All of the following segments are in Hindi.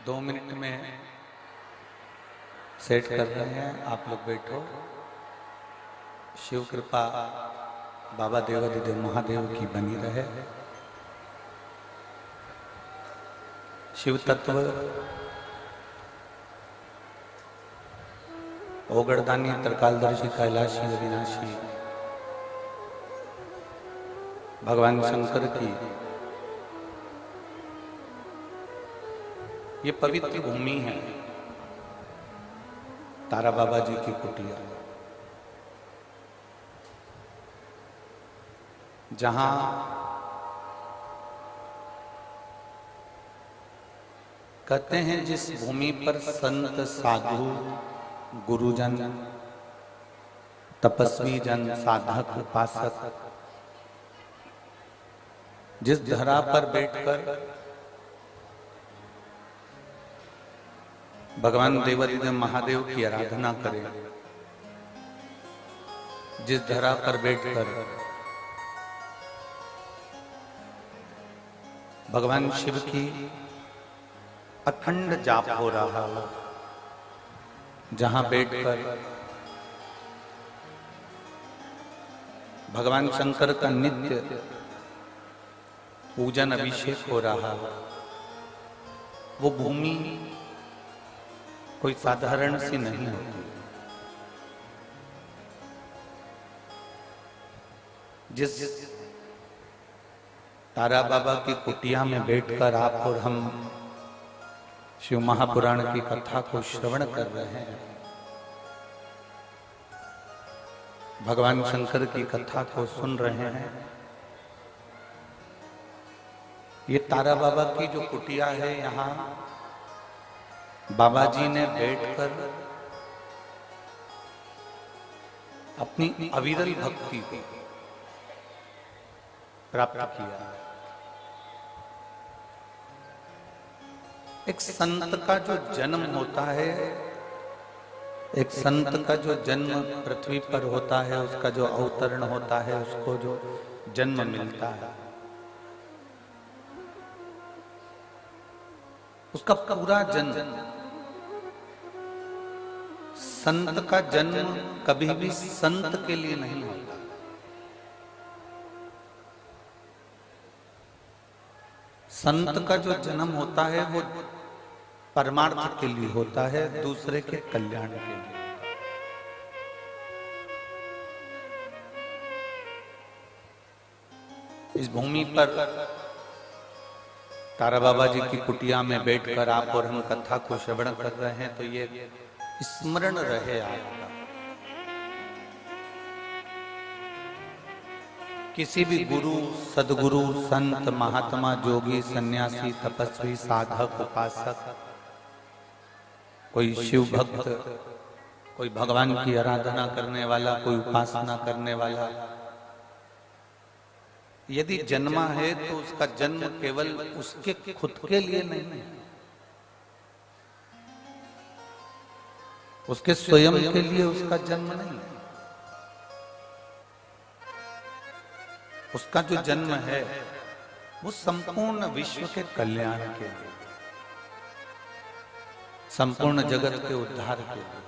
2 मिनट में सेट कर रहे हैं। आप लोग बैठो। शिव कृपा बाबा देवादिदेव महादेव की बनी रहे। शिव तत्व ओगड़दानी त्रिकालदर्शी कैलाशी अविनाशी भगवान शंकर की ये पवित्र भूमि है। तारा बाबा जी की कुटिया, जहां कहते हैं जिस भूमि पर संत साधु गुरुजन तपस्वी जन साधक उपासक जिस धरा पर बैठकर भगवान देवादिदेव महादेव की आराधना करें, जिस धरा पर बैठकर भगवान शिव की अखंड जाप हो रहा हो, जहां बैठकर भगवान शंकर का नित्य पूजन अभिषेक हो रहा हो, वो भूमि कोई साधारण सी नहीं होती। जिस तारा बाबा की कुटिया में बैठकर आप और हम शिव महापुराण की कथा को श्रवण कर रहे हैं, भगवान शंकर की कथा को सुन रहे हैं, ये तारा बाबा की जो कुटिया है, यहाँ बाबा जी ने बैठकर अपनी अविरल भक्ति को प्राप्त किया। एक संत का जो जन्म होता है, एक संत का जो जन्म पृथ्वी पर होता है, उसका जो अवतरण होता है, उसको जो जन्म मिलता है, उसका पूरा जन्म, संत का जन्म कभी भी संत के लिए नहीं होता। संत का जो जन्म होता है वो परमार्थ के लिए होता है, दूसरे के कल्याण के लिए। इस भूमि पर तारा बाबा जी की कुटिया में बैठकर आप और हम कथा को श्रवण कर रहे हैं, तो ये स्मरण रहे आपका। किसी भी गुरु, सदगुरु, संत, महात्मा, जोगी, सन्यासी, तपस्वी, साधक, उपासक, कोई शिव भक्त, कोई भगवान की आराधना करने वाला, कोई उपासना करने वाला, यदि जन्मा है तो उसका जन्म केवल उसके खुद के लिए नहीं है, उसके स्वयं के लिए उसका जन्म नहीं है। उसका जो जन्म है वो संपूर्ण विश्व के कल्याण के लिए, संपूर्ण जगत के उद्धार के लिए।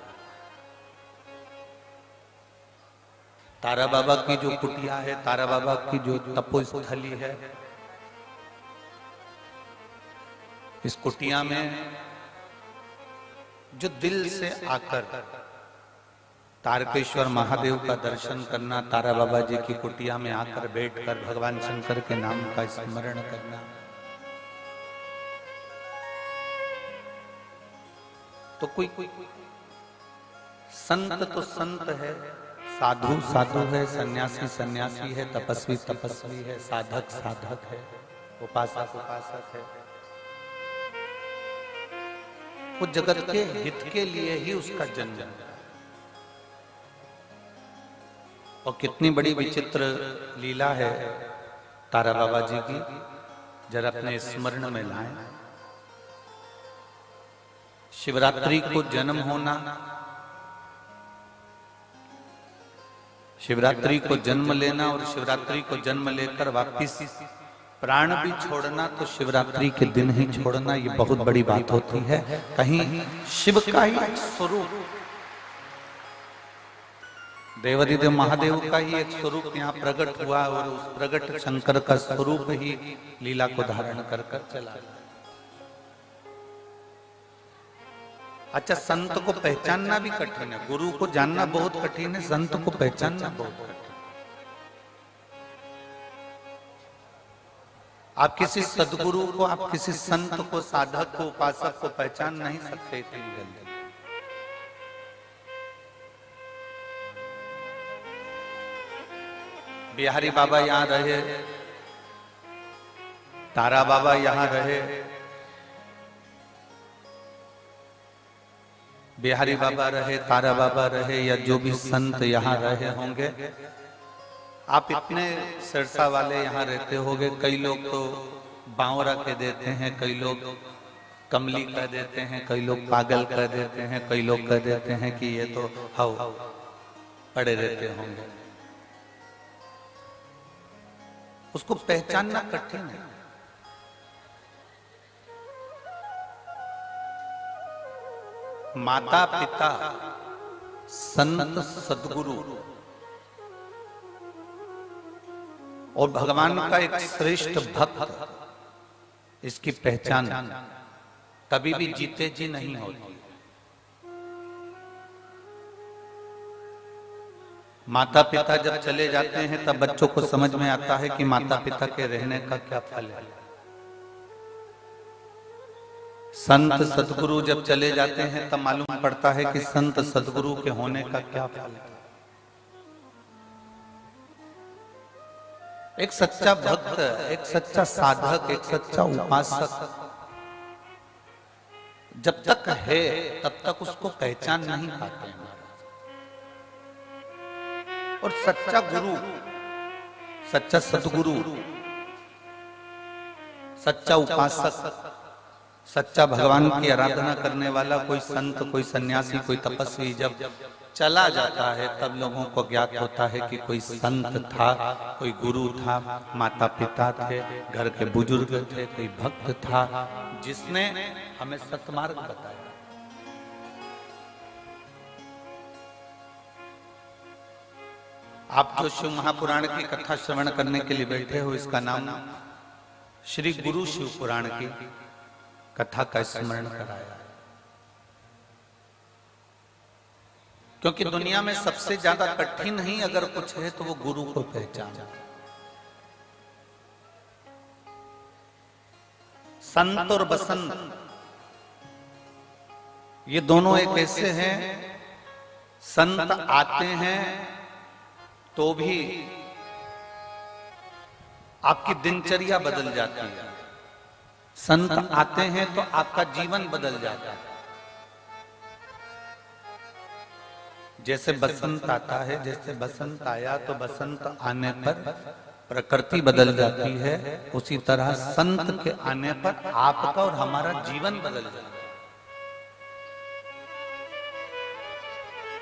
तारा बाबा की जो कुटिया है, तारा बाबा की जो तपोस्थली है, इस कुटिया में जो दिल से आकर तारकेश्वर महादेव का दर्शन करना, तारा बाबा जी की कुटिया में आकर बैठकर भगवान शंकर के नाम का स्मरण करना, तो कोई संत तो संत है, साधु साधु है, सन्यासी सन्यासी है, तपस्वी तपस्वी है, साधक साधक है, उपासक उपासक है। वो जगत के हित के लिए ही उसका जन्म है। और कितनी बड़ी विचित्र लीला है तारा बाबा जी की, जरा अपने स्मरण में लाएं। शिवरात्रि को जन्म होना, शिवरात्रि को जन्म लेना और शिवरात्रि को जन्म लेकर वापिस प्राण भी छोड़ना तो शिवरात्रि के दिन ही छोड़ना, ये बहुत बड़ी बात होती है। कहीं शिव का ही एक स्वरूप, देवाधिदेव महादेव का ही एक स्वरूप यहाँ प्रकट हुआ और उस प्रकट शंकर का स्वरूप ही लीला को धारण कर कर चला। अच्छा, संत को पहचानना भी कठिन है, गुरु को जानना बहुत कठिन है, संत को पहचानना बहुत कठिन। आप किसी सदगुरु को, आप किसी संत को, साधक को, उपासक को पहचान नहीं सकते इतनी जल्दी। बिहारी बाबा यहाँ रहे, तारा बाबा यहाँ रहे, बिहारी बाबा रहे, तारा बाबा रहे, या जो भी संत यहाँ रहे होंगे, आप इतने सिरसा वाले यहाँ रहते होंगे। कई लोग तो बावरा कह देते हैं, कई लोग कमली कह देते हैं, कई लोग पागल कह देते हैं, कई लोग कह देते हैं कि ये तो हाउ पड़े रहते होंगे। उसको पहचानना कठिन है। माता पिता, संत, सदगुरु और भगवान का एक श्रेष्ठ भक्त, इसकी पहचान कभी भी जीते जी नहीं होती। माता पिता जब चले जाते हैं तब बच्चों को समझ में आता है कि माता पिता के रहने का क्या फल है। संत सदगुरु जब चले जाते हैं तब मालूम पड़ता है कि संत सदगुरु के होने का क्या फल है। एक सच्चा भक्त, एक सच्चा साधक, एक सच्चा उपासक जब तक है तब तक उसको पहचान नहीं पाते हैं। और सच्चा गुरु, सच्चा सदगुरु, सच्चा उपासक, सच्चा भगवान की आराधना करने वाला कोई संत, कोई सन्यासी, कोई तपस्वी जब चला जाता है तब लोगों को ज्ञात होता है कि कोई संत था, कोई गुरु था, माता पिता थे, घर के बुजुर्ग थे, कोई भक्त था जिसने हमें सत्मार्ग बताया। आप जो शिव महापुराण की कथा श्रवण करने के लिए बैठे हो, इसका नाम श्री गुरु शिव पुराण की कथा का स्मरण कराया। क्योंकि दुनिया में सबसे ज्यादा कठिन ही अगर कुछ है तो वो गुरु को पहचान। संत और बसंत ये दोनों एक ऐसे हैं, संत आते हैं तो भी आपकी दिनचर्या बदल जाती है। संत आते हैं तो आपका जीवन बदल जाता है। जैसे बसंत आता है, जैसे बसंत आया तो बसंत आने पर प्रकृति बदल जाती है, उसी तरह संत के आने पर आपका और हमारा जीवन बदल जाता है।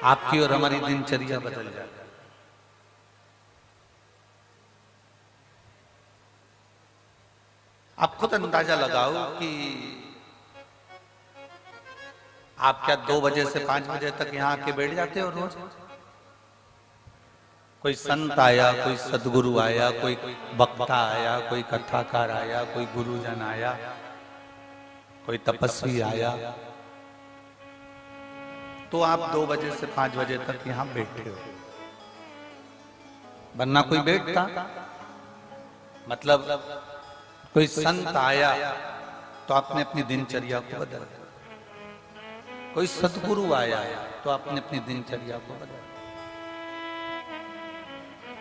आपकी और हमारी दिनचर्या बदल जाती है। आप खुद अंदाजा लगाओ कि आप क्या 2 बजे से 5 बजे तक यहाँ आके बैठ जाते हो रोज? कोई संत आया, कोई सदगुरु आया, कोई वक्ता आया, कोई कथाकार आया, कोई गुरुजन आया, कोई तपस्वी आया, तो आप 2 बजे से 5 बजे तक यहाँ बैठे हो। वरना कोई बैठता? मतलब कोई संत आया तो आपने अपनी दिनचर्या को बदल दिया, कोई सदगुरु आया तो आपने अपनी दिनचर्या को बदल दिया,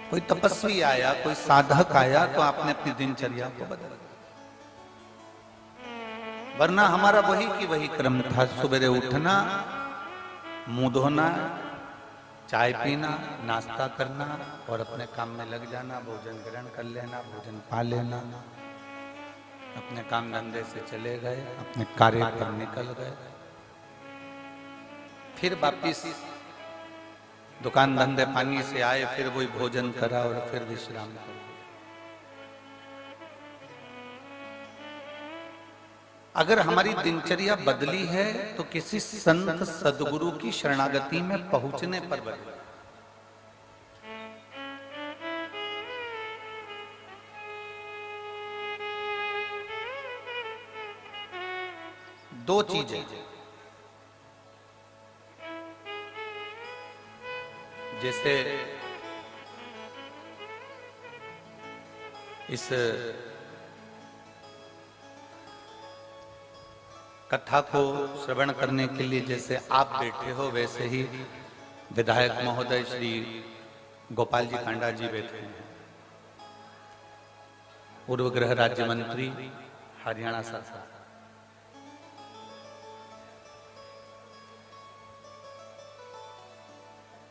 कोई तपस्वी आया, कोई साधक आया तो आपने अपनी दिनचर्या को बदल दिया। वरना हमारा वही की वही क्रम था, सवेरे उठना, मुंह धोना, चाय पीना, नाश्ता करना और अपने काम में लग जाना, भोजन ग्रहण कर लेना, भोजन पा लेना, अपने काम धंधे से चले गए, अपने कार्य पर निकल गए, फिर वापिस दुकान धंधे पानी से आए, फिर वही भोजन करा और फिर विश्राम कर। अगर हमारी दिनचर्या बदली है तो किसी संत सदगुरु की शरणागति में पहुंचने पर बदली। दो चीजें, जैसे इस कथा को श्रवण करने के लिए जैसे आप बैठे हो, वैसे ही विधायक महोदय श्री गोपाल जी कांडा जी बैठे हैं, पूर्व गृह राज्य मंत्री हरियाणा शासन।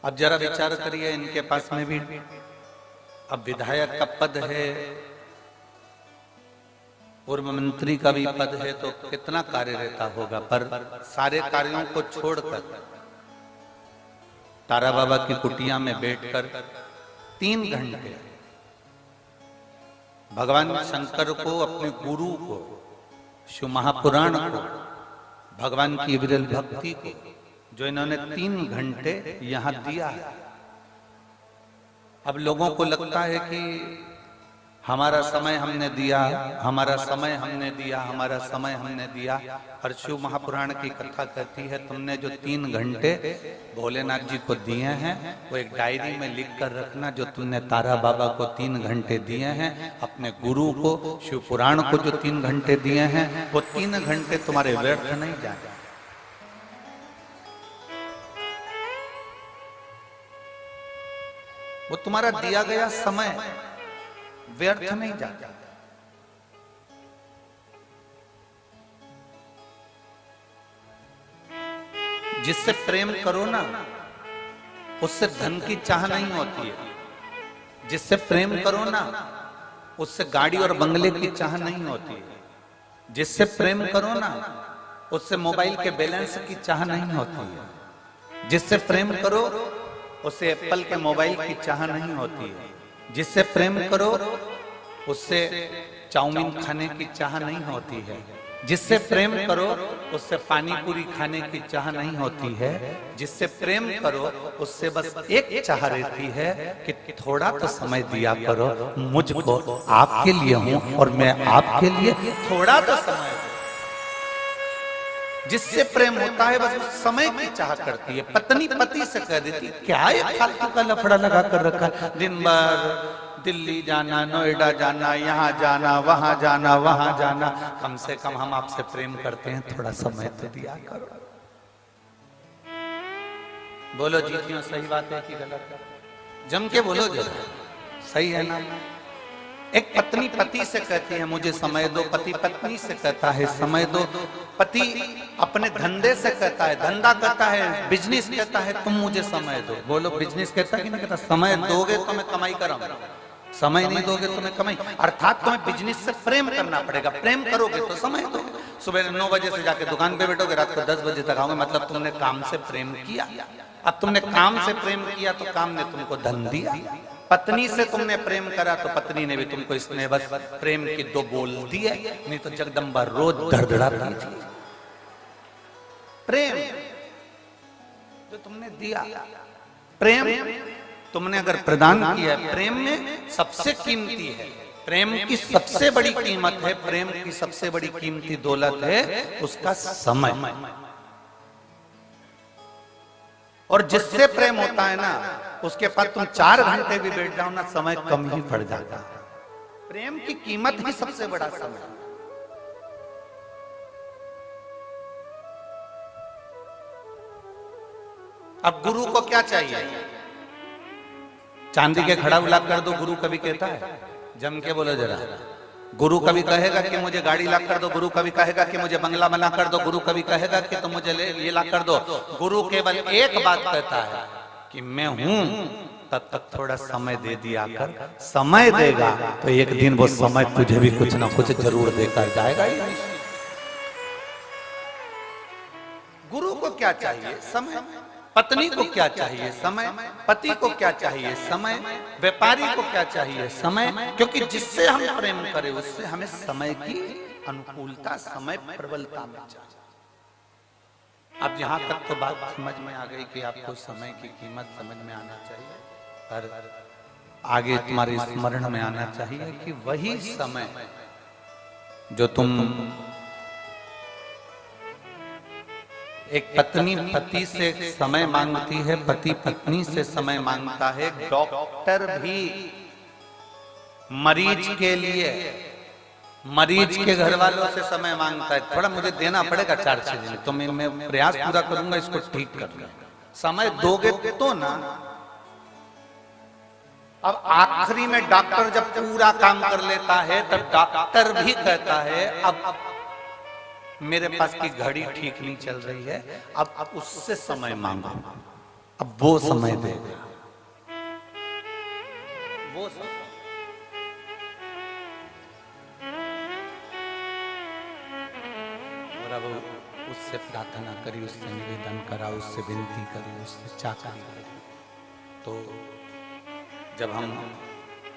अब जरा विचार करिए, इनके पास में भी अब विधायक का पद है, पूर्व मंत्री का भी पद है, तो कितना कार्य रहता होगा। पर सारे कार्यों को छोड़कर तारा बाबा की कुटिया में बैठकर 3 घंटे भगवान शंकर को, अपने गुरु को, शिव महापुराण को, भगवान की विरल भक्ति को, जो इन्होंने 3 घंटे यहां दिया है। अब लोगों को लगता है कि हमारा समय हमने दिया, हमारा समय हमने दिया, हमारा समय हमने दिया। और शिव महापुराण की कथा कहती है, तुमने जो 3 घंटे भोलेनाथ जी को दिए हैं वो एक डायरी में लिख कर रखना। जो तुमने तारा बाबा को 3 घंटे दिए हैं, अपने गुरु को, शिव पुराण को जो 3 घंटे दिए हैं, वो 3 घंटे तुम्हारे व्यर्थ नहीं जाए। वो तुम्हारा दिया गया समय व्यर्थ नहीं जाता। जिससे प्रेम करो ना, उससे धन की चाह नहीं होती है। जिससे प्रेम करो ना, उससे गाड़ी और बंगले की चाह नहीं होती है। जिससे प्रेम करो ना, उससे मोबाइल के बैलेंस की चाह नहीं होती है। जिससे प्रेम करो, उससे एप्पल के मोबाइल की चाह नहीं होती है। जिससे प्रेम करो, उससे चाउमीन खाने की चाह नहीं होती है। जिससे प्रेम करो, उससे पानी पूरी खाने की चाह नहीं होती है। जिससे प्रेम करो, उससे बस एक चाह रहती है कि थोड़ा तो समय दिया करो मुझको, आपके लिए हूं और मैं आपके लिए, थोड़ा तो समय। जिससे प्रेम होता है बस समय की चाह करती है। पत्नी पति से कह देती, क्या ये फालतू का लफड़ा लगा कर रखा, दिन भर दिल्ली जाना, नोएडा जाना, यहाँ जाना, वहां जाना, वहां जाना। कम से कम हम आपसे प्रेम करते हैं, थोड़ा समय तो दिया करो। बोलो जी, क्यों सही बात है कि गलत? जम के बोलो जरा, सही है ना? एक पत्नी पति से कहती है मुझे समय दो, पति पत्नी से कहता है समय दो, पति अपने धंधे से कहता है, धंधा कहता है, बिजनेस कहता है तुम मुझे समय दो। बोलो, बिजनेस कहता है कि नहीं कहता? समय दोगे तो मैं कमाई कराऊंगा, समय नहीं दोगे तो मैं कमाई। अर्थात तुम्हें बिजनेस से प्रेम करना पड़ेगा। प्रेम करोगे तो समय दोगे। सुबह 9 बजे से जाके दुकान पे बैठोगे, रात को 10 बजे तक आओगे, मतलब तुमने काम से प्रेम किया। अब तुमने काम से प्रेम किया तो काम ने तुमको धन दिया। पत्नी से तुमने प्रेम करा तो पत्नी ने भी तुमको इसने बस प्रेम की 2 बोल दिए, नहीं तो जगदम्बा रोज धड़धड़ाती थी। प्रेम जो तुमने दिया, प्रेम तुमने अगर प्रदान किया, प्रेम में सबसे कीमती है, प्रेम की सबसे बड़ी कीमत है, प्रेम की सबसे बड़ी कीमती दौलत है उसका समय। और जिससे प्रेम होता है ना, उसके पास तुम 4 घंटे भी बैठ जाओ ना, समय कम ही पड़ जाता है। प्रेम की कीमत ही सबसे बड़ा समय। अब गुरु को क्या चाहिए? चांदी के खड़ा ला कर दो, गुरु कभी कहता है? जम के बोलो जरा। गुरु कभी कहेगा कि मुझे गाड़ी ला कर दो, गुरु कभी कहेगा कि मुझे बंगला बना कर दो, गुरु कभी कहेगा कि तुम मुझे ये ला कर दो। गुरु केवल एक बात कहता है कि मैं हूं, तब तक थोड़ा समय दे दिया कर। समय देगा तो एक दिन वो समय तुझे भी कुछ ना कुछ जरूर देकर जाएगा ही। गुरु को क्या चाहिए? समय। पत्नी को क्या चाहिए? समय। पति को क्या चाहिए? समय। व्यापारी को क्या चाहिए? समय। क्योंकि जिससे हम प्रेम करें उससे हमें समय की अनुकूलता, समय प्रबलता में चाहिए। अब यहां तक तो बात समझ में आ गई कि आपको समय की कीमत समझ में आना चाहिए, पर आगे तुम्हारे स्मरण में आना चाहिए कि वही समय जो तुम एक पत्नी पति से समय मांगती है, पति पत्नी से समय मांगता है, डॉक्टर भी मरीज के लिए, मरीज के घर वालों से समय मांगता है। थोड़ा मुझे देना पड़ेगा 4-6 दिन, तो मैं प्रयास पूरा करूंगा इसको ठीक करने। समय दोगे तो ना। अब आखिरी में डॉक्टर जब पूरा काम कर लेता है तब डॉक्टर भी कहता है अब मेरे पास की घड़ी ठीक नहीं चल रही है, अब उससे समय मांगो, अब वो समय देगा, वो समय। और अब उससे प्रार्थना करी, उससे निवेदन करा, उससे विनती करी, उससे चाकरी करी। तो जब हम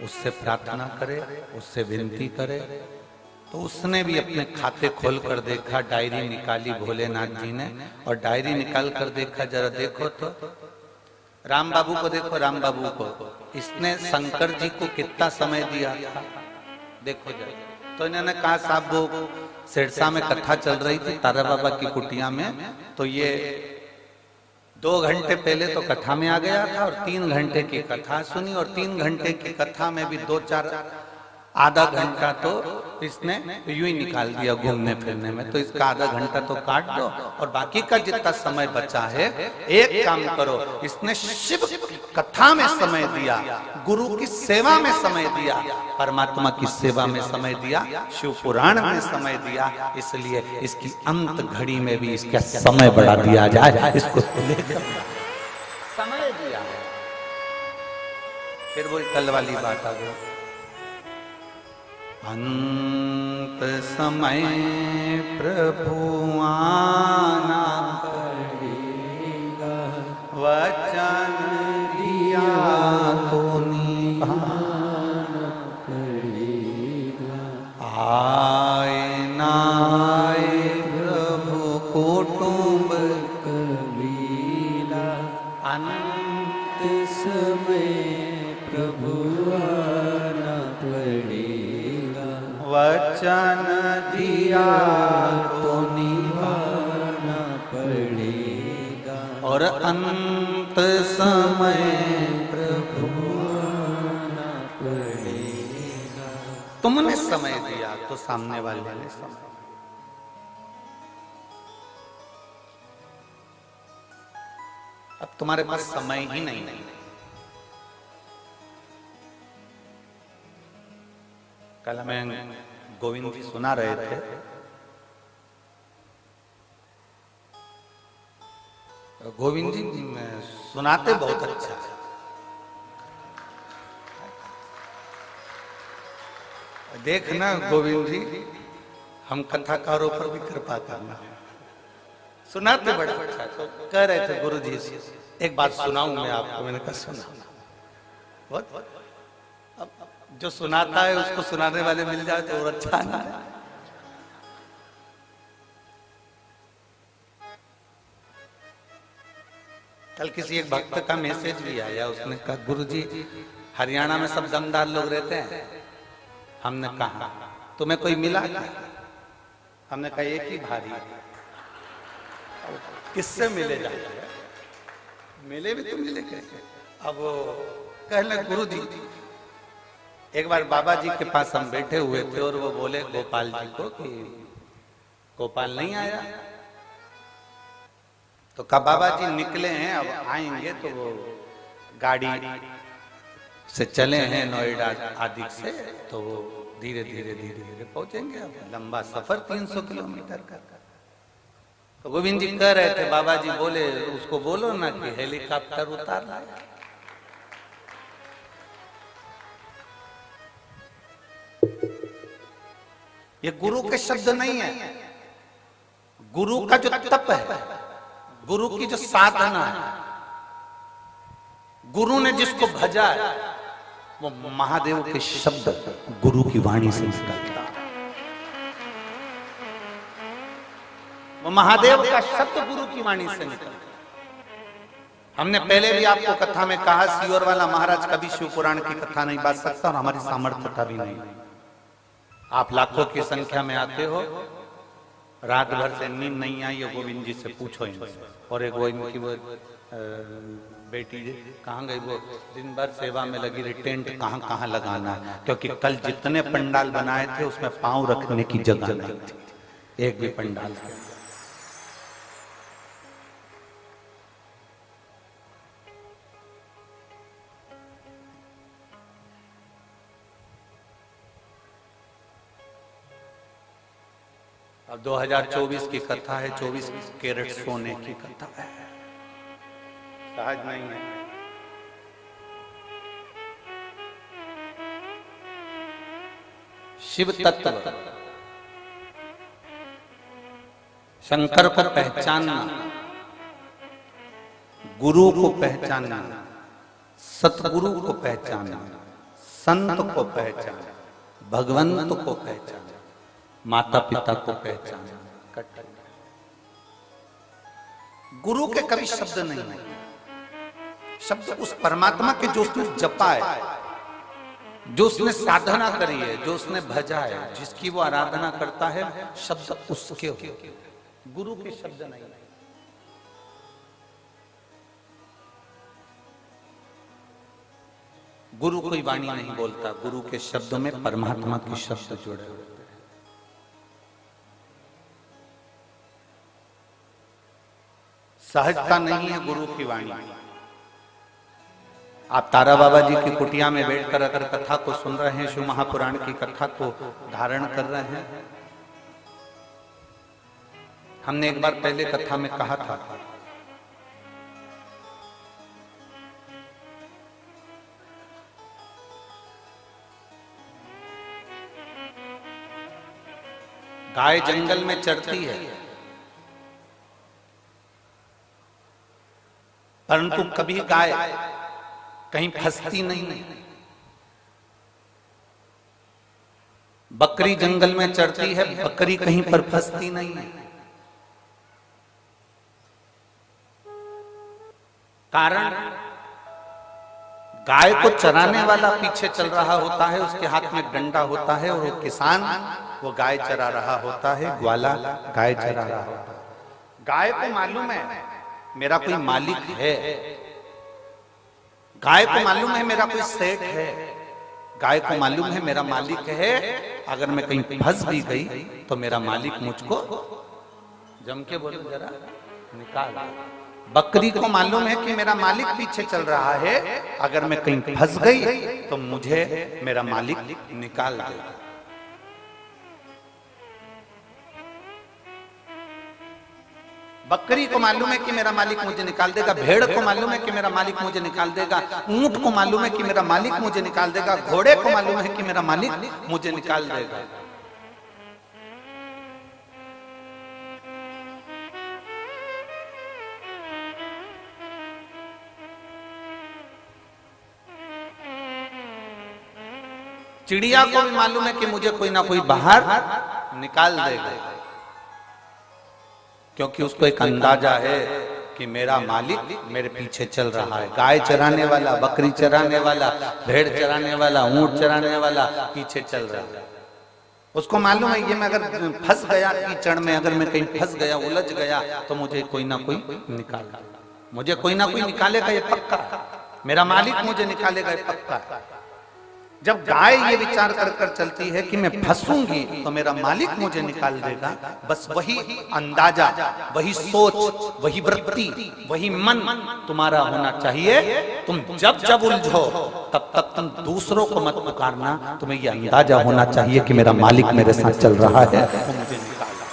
उससे प्रार्थना करें, उससे विनती करें, तो उसने भी अपने खाते खोल कर देखा, डायरी निकाली भोलेनाथ जी ने, और डायरी निकाल कर देखा, जरा देखो तो राम बाबू को देखो, राम बाबू को इसने शंकर जी को कितना समय दिया था, देखो जरा। तो इन्होंने कहा साहब वो सिरसा में कथा चल रही थी तारा बाबा की कुटिया में, तो ये 2 घंटे पहले तो कथा में आ गया था और 3 घंटे की कथा सुनी, और 3 घंटे की कथा में भी 2-4 आधा घंटा तो इसने यूं ही निकाल दिया घूमने फिरने में। तो इसका आधा घंटा तो काट दो, और बाकी का जितना समय बचा है एक काम करो, इसने शिव की कथा में समय दिया, गुरु की सेवा में समय दिया, परमात्मा की सेवा में समय दिया, शिव पुराण में समय दिया, इसलिए इसकी अंत घड़ी में भी इसका समय बढ़ा दिया जाए, इसको लेकर समय दिया। फिर वो कल वाली बात आ गई, अंत समय प्रभु आना पड़ेगा, वचन दिया तो निभाना पड़ेगा, आए ना आए प्रभु कुटुंब कबीला, अंत समय प्रभु आना पड़ेगा, वचन दिया तो निभाना पड़ेगा, और अंत समय प्रभु आना पड़ेगा। तुमने समय दिया तो सामने वाले ने समय, अब तुम्हारे पास समय ही नहीं है। कल हमें गोविंद जी सुना रहे थे, गोविंद जी सुनाते बहुत अच्छा है। देखना गोविंद जी, हम कथाकारों पर भी कृपा करना, सुनाते बड़ा अच्छा। तो कह रहे थे गुरु जी से एक बात सुनाऊं मैं आपको, मैंने कहा सुना। बहुत अब जो सुनाता है उसको सुनाने वाले मिल जाए तो और अच्छा ना है। कल किसी एक भक्त का मैसेज भी आया, उसने कहा गुरुजी हरियाणा में सब दमदार लोग रहते हैं। हमने कहा तुम्हें कोई मिला क्या? हमने कहा एक ही भारी। किससे मिले जाए? मिले भी तो मिले कैसे? अब कहने गुरुजी, एक बार बाबा जी के पास हम बैठे हुए थे और वो बोले गोपाल जी को कि गोपाल नहीं आया। तो कहा बाबा जी निकले हैं, अब आएंगे तो वो गाड़ी से चले हैं नोएडा आदि से, तो वो धीरे धीरे धीरे धीरे पहुंचेंगे। अब लंबा सफर 300 किलोमीटर का। तो गोविंद जी कह रहे थे बाबा जी बोले उसको बोलो ना कि हेलीकॉप्टर उतार लाए। ये गुरु के शब्द नहीं है, गुरु का जो तप है, गुरु की जो साधना है, गुरु ने जिसको भजा है वो महादेव के शब्द गुरु की वाणी से निकलता है। वो महादेव का शब्द गुरु की वाणी से निकलता है। हमने पहले भी आपको कथा में कहा, सियोर वाला महाराज कभी शिव पुराण की कथा नहीं बांट सकता और हमारी सामर्थ्यता भी नहीं। आप लाखों की संख्या में आते हो, रात भर से नींद नहीं आई है, गोविंद जी से पूछो इनसे। और एक वो इनकी वो बेटी कहाँ गई, वो दिन भर सेवा में लगी रही, टेंट कहाँ कहाँ लगाना है, क्योंकि कल जितने पंडाल बनाए थे उसमें पांव रखने की जगह नहीं थी, एक भी पंडाल। अब 2024 की कथा है, 24 कैरेट सोने की कथा है, सहज नहीं है। शिव तत्व, शंकर को पहचानना, गुरु को पहचानना, सतगुरु को पहचानना, संत को पहचानना, भगवंत को पहचानना, माता पिता को पहचानना। गुरु के कभी शब्द नहीं है, शब्द उस परमात्मा के जो उसने जपा है, जो उसने साधना करी है, जो उसने भजा है, जिसकी वो आराधना करता है, शब्द उसके हो, गुरु के शब्द नहीं। गुरु कोई वाणी नहीं बोलता, गुरु के शब्दों में परमात्मा के शब्द जुड़े हुए। सहजता नहीं है गुरु की वाणी। आप तारा बाबा जी की कुटिया में बैठकर अगर कथा को सुन रहे हैं, शिव महापुराण की कथा को धारण कर रहे हैं, हमने एक बार पहले कथा में कहा था, गाय जंगल में चरती है, परंतु कभी गाय कहीं फंसती नहीं है। बकरी जंगल में चरती है, बकरी कहीं पर फंसती नहीं है। कारण गाय को चराने वाला पीछे चल रहा होता है, उसके हाथ में डंडा होता है, और वो किसान वो गाय चरा रहा होता है, ग्वाला गाय चरा रहा होता है। गाय को मालूम है मेरा कोई मालिक है, गाय को मालूम है मेरा कोई सेठ है, गाय को मालूम है मेरा मालिक है, अगर मैं कहीं फंस भी गई तो मेरा मालिक मुझको जम के बोलो जरा निकाल। बकरी को मालूम है कि मेरा मालिक पीछे चल रहा है, अगर मैं कहीं फंस गई तो मुझे मेरा मालिक निकाल देगा। बकरी को मालूम है कि मेरा मालिक मुझे निकाल देगा, भेड़ को मालूम है कि मेरा मालिक मुझे निकाल देगा, ऊंट को मालूम है कि मेरा मालिक मुझे निकाल देगा, घोड़े को मालूम है कि मेरा मालिक मुझे निकाल देगा। चिड़िया को भी मालूम है कि मुझे कोई ना कोई बाहर निकाल देगा, क्योंकि उसको एक अंदाजा है कि मेरा मालिक मेरे पीछे चल रहा है। गाय चराने वाला, बकरी चराने वाला, भेड़ चराने वाला, ऊंट चराने वाला पीछे चल रहा है। उसको मालूम है ये मैं अगर फंस गया कीचड़ में, अगर मैं कहीं फंस गया, उलझ गया, तो मुझे कोई ना कोई निकालेगा, मुझे कोई ना कोई निकालेगा, ये पक्का। मेरा मालिक मुझे निकालेगा, ये पक्का। जब गाय ये विचार कर कर चलती है कि मैं फंसूंगी तो मेरा मालिक मुझे निकाल देगा, बस वही अंदाजा, वही सोच, वही वृत्ति, वही मन तुम्हारा होना चाहिए। तुम जब जब उलझो तब तक तुम दूसरों को मत पुकारना, तुम्हें ये अंदाजा होना चाहिए कि मेरा मालिक मेरे साथ चल रहा है, मुझे निकाला।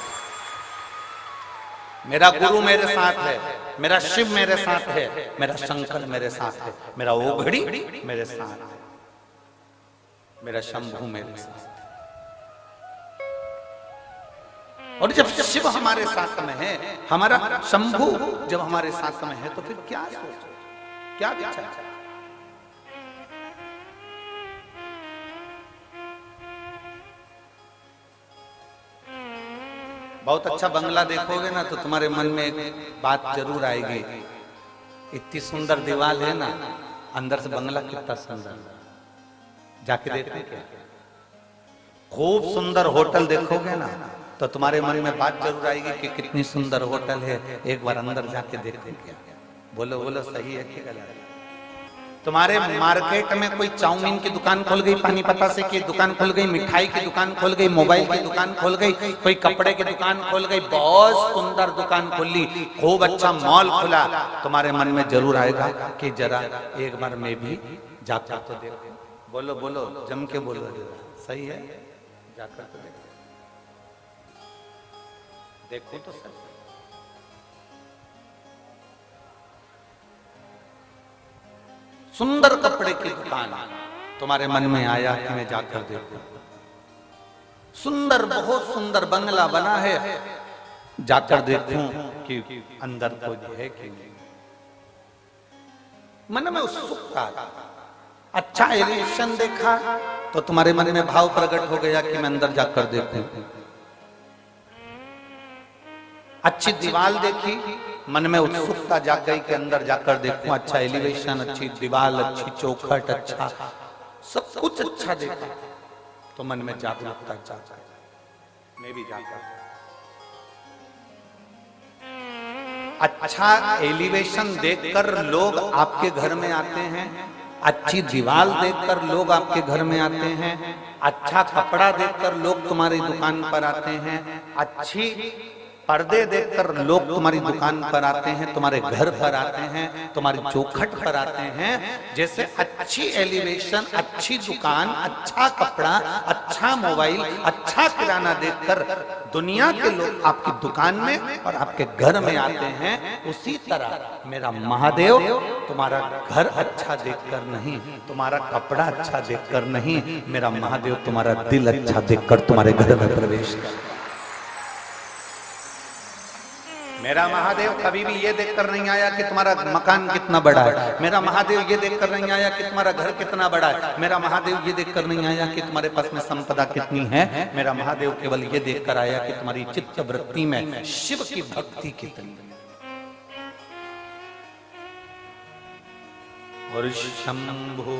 मेरा गुरु मेरे साथ है, मेरा शिव मेरे साथ है, मेरा शंकर मेरे साथ है, मेरा ओघड़ी मेरे साथ है, मेरा शंभू मेरे साथ। और जब शिव हमारे साथ में है, हमारा शंभू जब हमारे साथ में है, तो फिर क्या सोच, क्या विचार। बहुत अच्छा बंगला देखोगे ना तो तुम्हारे मन में एक बात जरूर आएगी, इतनी सुंदर दीवार है ना, अंदर से बंगला कितना सुंदर, जाके देखो क्या। खूब सुंदर होटल देखोगे ना तो तुम्हारे मन में बात जरूर आएगी कि कितनी सुंदर होटल है, एक बार अंदर जाके देखो क्या। बोलो बोलो, सही है कि गलत है? तुम्हारे मार्केट में कोई चाउमीन की दुकान खोल गई, पानी पतासे की दुकान खोल गई, मिठाई की दुकान खोल गई, मोबाइल की दुकान खोल गई, कोई कपड़े की दुकान खोल गई, बहुत सुंदर दुकान खोली, खूब अच्छा मॉल खुला, तुम्हारे मन में जरूर आएगा कि जरा एक बार मैं भी जाकर तो देखो। बोलो बोलो, जम के बोलो, सही है, जाकर तो देखो, देखो तो सही। सुंदर कपड़े की दुकान तुम्हारे मन में आया कि मैं जाकर देखूं। सुंदर, बहुत सुंदर बंगला बना है, जाकर देखूं कि अंदर कोई है कि नहीं। मन में उत्सुकता, अच्छा एलिवेशन देखा तो तुम्हारे मन में भाव प्रकट हो गया कि मैं अंदर जाकर देखूं। अच्छी दीवार देखी, मन में उत्सुकता जाग गई कि अंदर जाकर देखूं। अच्छा एलिवेशन, अच्छी दीवार, अच्छी चौखट, अच्छा सब कुछ अच्छा देखा तो मन में जागरूकता जागा, मैं भी जाकर। अच्छा एलिवेशन देखकर लोग आपके घर में आते हैं, अच्छी दीवार देखकर लोग आपके घर में आते हैं, अच्छा कपड़ा देखकर लोग तुम्हारी दुकान पर आते हैं, अच्छी पर्दे देखकर लोग तुम्हारी दुकान पर आते हैं, तुम्हारे घर पर आते हैं, तुम्हारी चौखट पर आते हैं। जैसे अच्छी एलिवेशन, अच्छी दुकान, अच्छा कपड़ा, अच्छा मोबाइल, अच्छा किराना देखकर दुनिया के लोग आपकी दुकान में और आपके घर में आते हैं, उसी तरह मेरा महादेव तुम्हारा घर अच्छा देखकर नहीं, तुम्हारा कपड़ा अच्छा देखकर नहीं, मेरा महादेव तुम्हारा दिल अच्छा देखकर तुम्हारे घर में प्रवेश कर। मेरा महादेव कभी भी ये देखकर नहीं आया कि तुम्हारा मकान कितना बड़ा है, मेरा महादेव ये देखकर नहीं आया कि तुम्हारा घर कितना बड़ा है, मेरा महादेव ये देखकर नहीं आया कि तुम्हारे पास में संपदा कितनी है, मेरा महादेव केवल ये देखकर आया कि तुम्हारी चित्त वृत्ति में शिव की भक्ति कितनी है। और शंभो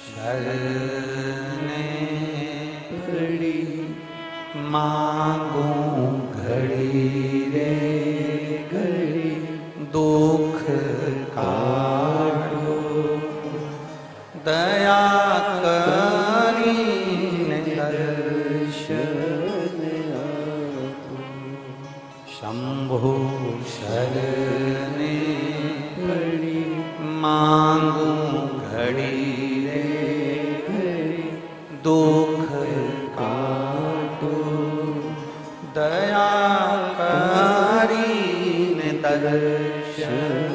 शरणे पड़ी मांगू घड़ी रे घड़ी, दुख काटो दया करीने दर्शन आपो। शंभो शरणे पड़ी मांगू घड़ी रे घड़ी, दुख काटो दया करीने दर्शन।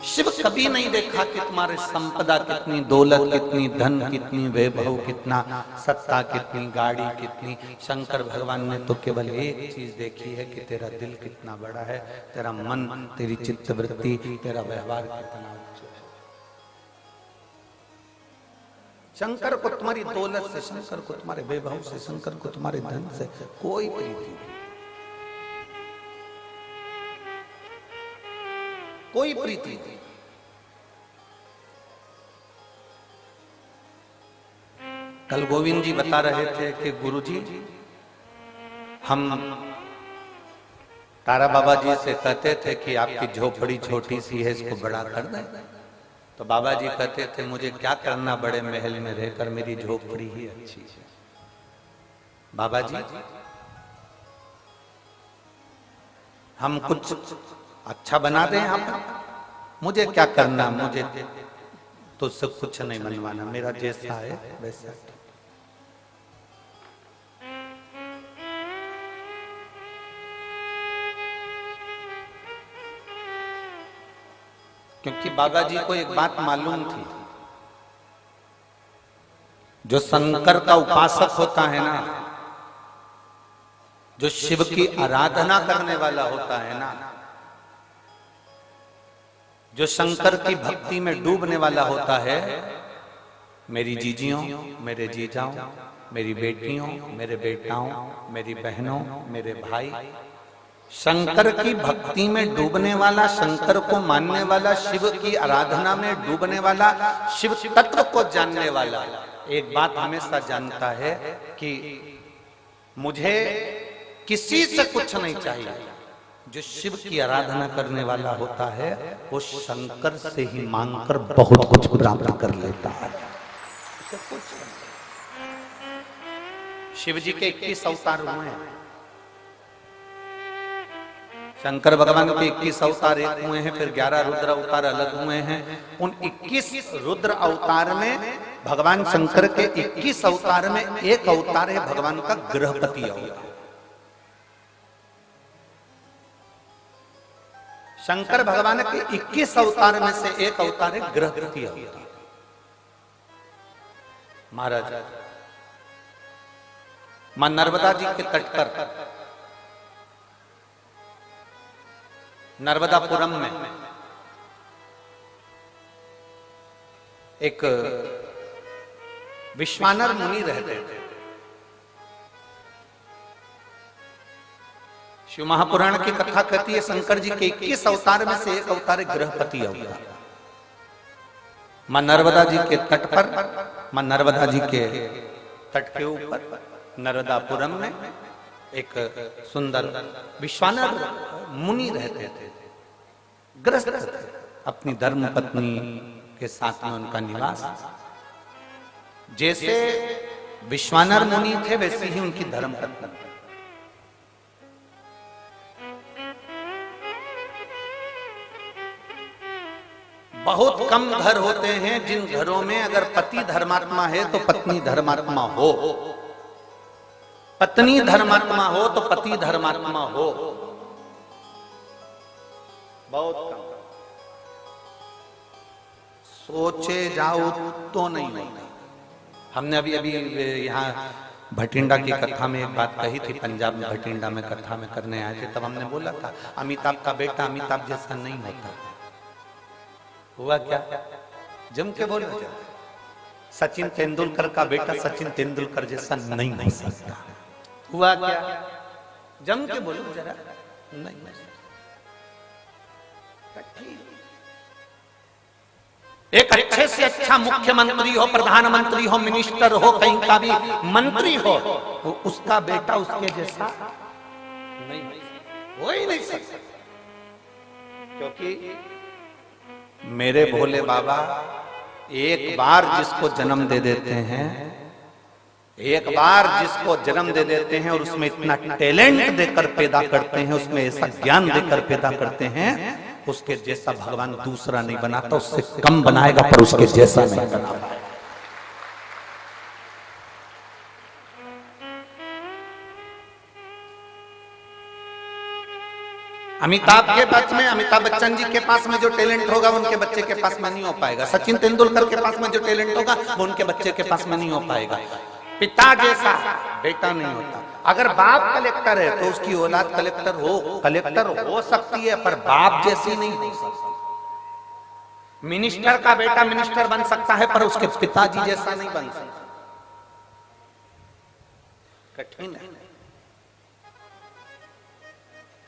शिव कभी नहीं देखा कि तुम्हारे संपदा कितनी, दौलत कितनी, धन कितनी, वैभव कितना, सत्ता कितनी, गाड़ी कितनी। शंकर भगवान ने तो केवल एक चीज देखी है कि तेरा दिल कितना बड़ा है, तेरा मन, तेरी चित्त वृत्ति, तेरा व्यवहार कितना उच्च है। शंकर को तुम्हारी दौलत से, शंकर को तुम्हारे वैभव से, शंकर को तुम्हारे धन से कोई प्रीति नहीं, कोई प्रीति नहीं। कल गोविंद जी बता रहे थे कि गुरुजी हम तारा बाबा जी से कहते थे कि आपकी झोपड़ी छोटी सी है, इसको बड़ा कर दें। तो बाबा जी कहते थे मुझे क्या करना बड़े महल में रहकर, मेरी झोपड़ी ही अच्छी है। बाबा जी हम कुछ अच्छा बना दें आप, मुझे क्या करना, मुझे तो सब कुछ नहीं बनवाना, मेरा जैसा है वैसा। क्योंकि बाबा जी को एक बात मालूम थी, जो शंकर का उपासक होता है ना, जो शिव की आराधना करने वाला होता है ना, जो शंकर की भक्ति में डूबने वाला होता है, मेरी जीजियों, मेरे जीजाओं, मेरी बेटियों, मेरे बेटाओं, मेरी बहनों, मेरे भाई, शंकर की भक्ति में डूबने वाला, शंकर को मानने वाला, शिव की आराधना में डूबने वाला, शिव तत्व को जानने वाला एक बात हमेशा जानता है कि मुझे किसी से कुछ नहीं चाहिए। जो शिव की आराधना करने वाला होता है वो शंकर से ही मांगकर बहुत कुछ प्राप्त कर लेता है। शिव जी के 21 अवतार हुए हैं। शंकर भगवान के 21 अवतार एक हुए हैं, फिर 11 रुद्र अवतार अलग हुए हैं। उन 21 रुद्र अवतार में भगवान शंकर के 21 अवतार में एक अवतार है भगवान का गृहपति अवतार। शंकर भगवान के 21 अवतार में से एक अवतार है गृहपति अवतार। महाराज मां नर्मदा जी के तट पर नर्मदापुरम में एक विश्वानर मुनि रहते थे। शिव महापुराण की कथा कहती है शंकर जी के 21 अवतार में से एक अवतार है गृहपति अवतार। मां नर्मदा जी के तट पर, मां नर्मदा जी के तट के ऊपर नर्मदापुरम में एक सुंदर विश्वानर मुनि रहते थे, ग्रस्त थे। अपनी धर्म पत्नी के साथ में उनका निवास। जैसे विश्वानर मुनि थे वैसे ही उनकी धर्म पत्नी। बहुत कम घर होते हैं जिन घरों में अगर पति धर्मात्मा है तो पत्नी धर्मात्मा हो, पत्नी धर्मात्मा हो तो पति धर्मात्मा हो। बहुत कम। सोचे जाओ तो नहीं होता। हमने अभी अभी यहाँ भटिंडा की कथा में एक बात कही थी, पंजाब में भटिंडा में कथा में करने आए थे, तब हमने बोला था अमिताभ का बेटा अमिताभ जैसा नहीं होता। हुआ क्या? जम के बोलो। सचिन तेंदुलकर का बेटा सचिन तेंदुलकर जैसा नहीं हो सकता। हुआ क्या? जम के बोलो जरा। नहीं। एक अच्छे से अच्छा मुख्यमंत्री हो, प्रधानमंत्री हो, मिनिस्टर हो, कहीं का भी मंत्री हो, उसका बेटा उसके जैसा नहीं हो ही नहीं सकता। क्योंकि मेरे भोले बाबा एक बार जिसको जन्म दे देते हैं, एक बार जिसको जन्म दे देते हैं और उसमें इतना टैलेंट देकर पैदा करते हैं, उसमें ऐसा ज्ञान देकर पैदा करते हैं, उसके जैसा भगवान दूसरा नहीं बनाता। उससे कम बनाएगा पर उसके जैसा नहीं बना पाएगा। अमिताभ के पास में, अमिताभ बच्चन जी के पास में जो टैलेंट होगा वो उनके बच्चे के पास में नहीं हो पाएगा। सचिन तेंदुलकर के पास में जो टैलेंट होगा वो उनके बच्चे के पास में नहीं हो पाएगा। पिता जैसा बेटा नहीं होता। अगर बाप कलेक्टर है तो उसकी औलाद कलेक्टर हो सकती है, पर बाप जैसी नहीं हो सकती। मिनिस्टर का बेटा मिनिस्टर बन सकता है पर उसके पिताजी जैसा नहीं बन सकता। कठिन है।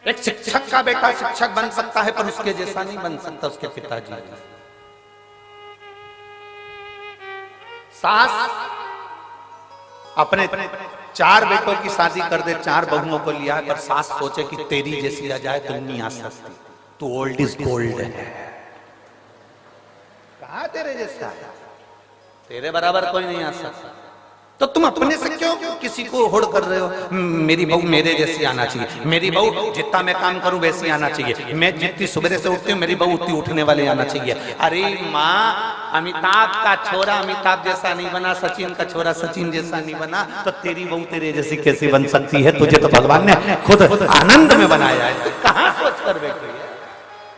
एक शिक्षक का बेटा शिक्षक बन सकता है पर उसके जैसा नहीं बन सकता उसके पिताजी। सास अपने 4 बेटों की शादी कर दे, 4 बहुओं को लिया, पर सास सोचे कि तेरी जैसी आ जाए तो नहीं आ सकती, तू ओल्ड इज गोल्ड है। कहा तेरे जैसा है, तेरे बराबर कोई नहीं आ सकता। तो तुम अपने से क्यों किसी को होड़ कर रहे हो? मेरी बहू मेरे जैसी आना चाहिए, मेरी बहू जितना मैं काम करूं वैसी आना चाहिए, मैं जितनी सुबह से उठती हूँ मेरी बहू उतनी उठने वाली आना चाहिए। अरे माँ, अमिताभ का छोरा अमिताभ जैसा नहीं बना, सचिन का छोरा सचिन जैसा नहीं बना, तो तेरी बहू तेरे जैसी कैसी बन सकती है? तुझे तो भगवान ने खुद आनंद में बनाया है। कहाँ सोच कर बैठे,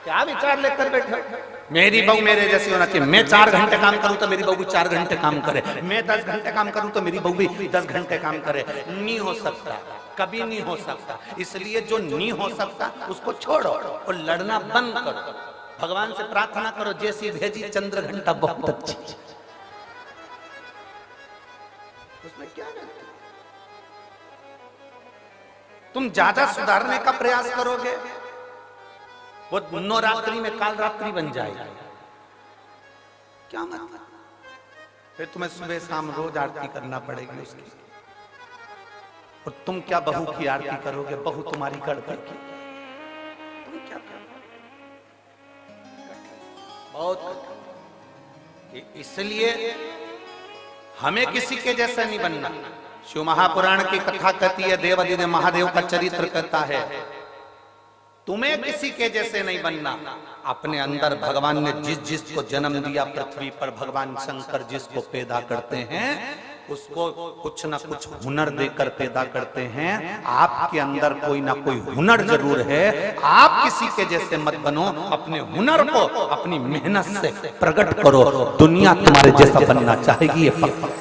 क्या विचार लेकर बैठे? मेरी बहू मेरे जैसी होना चाहिए। मैं 4 घंटे काम करूं तो मेरी बहू भी 4 घंटे काम करे, मैं 10 घंटे काम करूं तो मेरी बहू भी 10 घंटे काम करे। नहीं हो सकता, कभी नहीं हो सकता। इसलिए जो नहीं हो सकता उसको छोड़ो और लड़ना बंद करो। भगवान से प्रार्थना करो, जैसी भेजी चंद्र घंटा बहुत अच्छी। उसमें क्या है? तुम ज्यादा सुधारने का प्रयास करोगे, वो नवरात्रि में काल रात्रि बन जाएगी। क्या मतलब? फिर तुम्हें सुबह शाम रोज आरती करना पड़ेगी उसकी। और तुम क्या बहू की आरती करोगे? बहू तुम्हारी कर करके तुम क्या करोगे? बहुत। इसलिए हमें किसी के जैसा नहीं बनना। शिव महापुराण की कथा कहती है, देवादिदेव महादेव का चरित्र कहता है, तुम्हें किसी के जैसे नहीं बनना। अपने अंदर भगवान ने जिस जिसको जन्म दिया पृथ्वी पर, भगवान शंकर जिसको पैदा करते हैं उसको कुछ ना कुछ हुनर देकर पैदा करते हैं। आपके अंदर कोई ना कोई हुनर जरूर है। आप किसी के जैसे मत बनो, अपने हुनर को अपनी मेहनत से प्रकट करो। दुनिया तुम्हारे जैसा बनना चाहेगी, ये पक्का।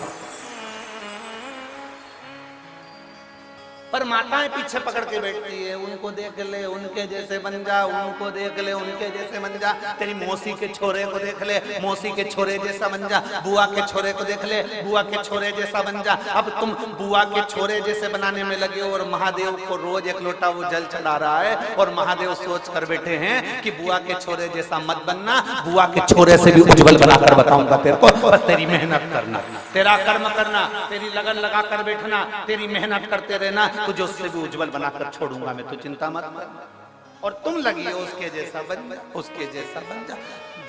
पर माताएं पीछे पकड़ के बैठती है, उनको देख ले उनके जैसे बन जा, उनको देख ले उनके जैसे बन जा, तेरी मौसी के छोरे को देख ले मौसी के छोरे जैसा बन जा, बुआ के छोरे को देख ले बुआ के छोरे जैसा बन जा। अब तुम बुआ के छोरे जैसे बनाने में लगे हो, और महादेव को रोज एक लोटा वो जल चढ़ा रहा है, और महादेव सोच कर बैठे हैं कि बुआ के छोरे जैसा मत बनना, बुआ के छोरे से भी उज्जवल बनाकर बताऊंगा तेरे को, बस तेरी मेहनत करना, तेरा कर्म करना, तेरी लगन लगा कर बैठना, तेरी मेहनत करते रहना, तुझे उससे भी उज्जवल बनाकर छोड़ूंगा मैं, तो चिंता मत कर। और तुम लगी हो उसके जैसा बन जा, उसके जैसा बन जा।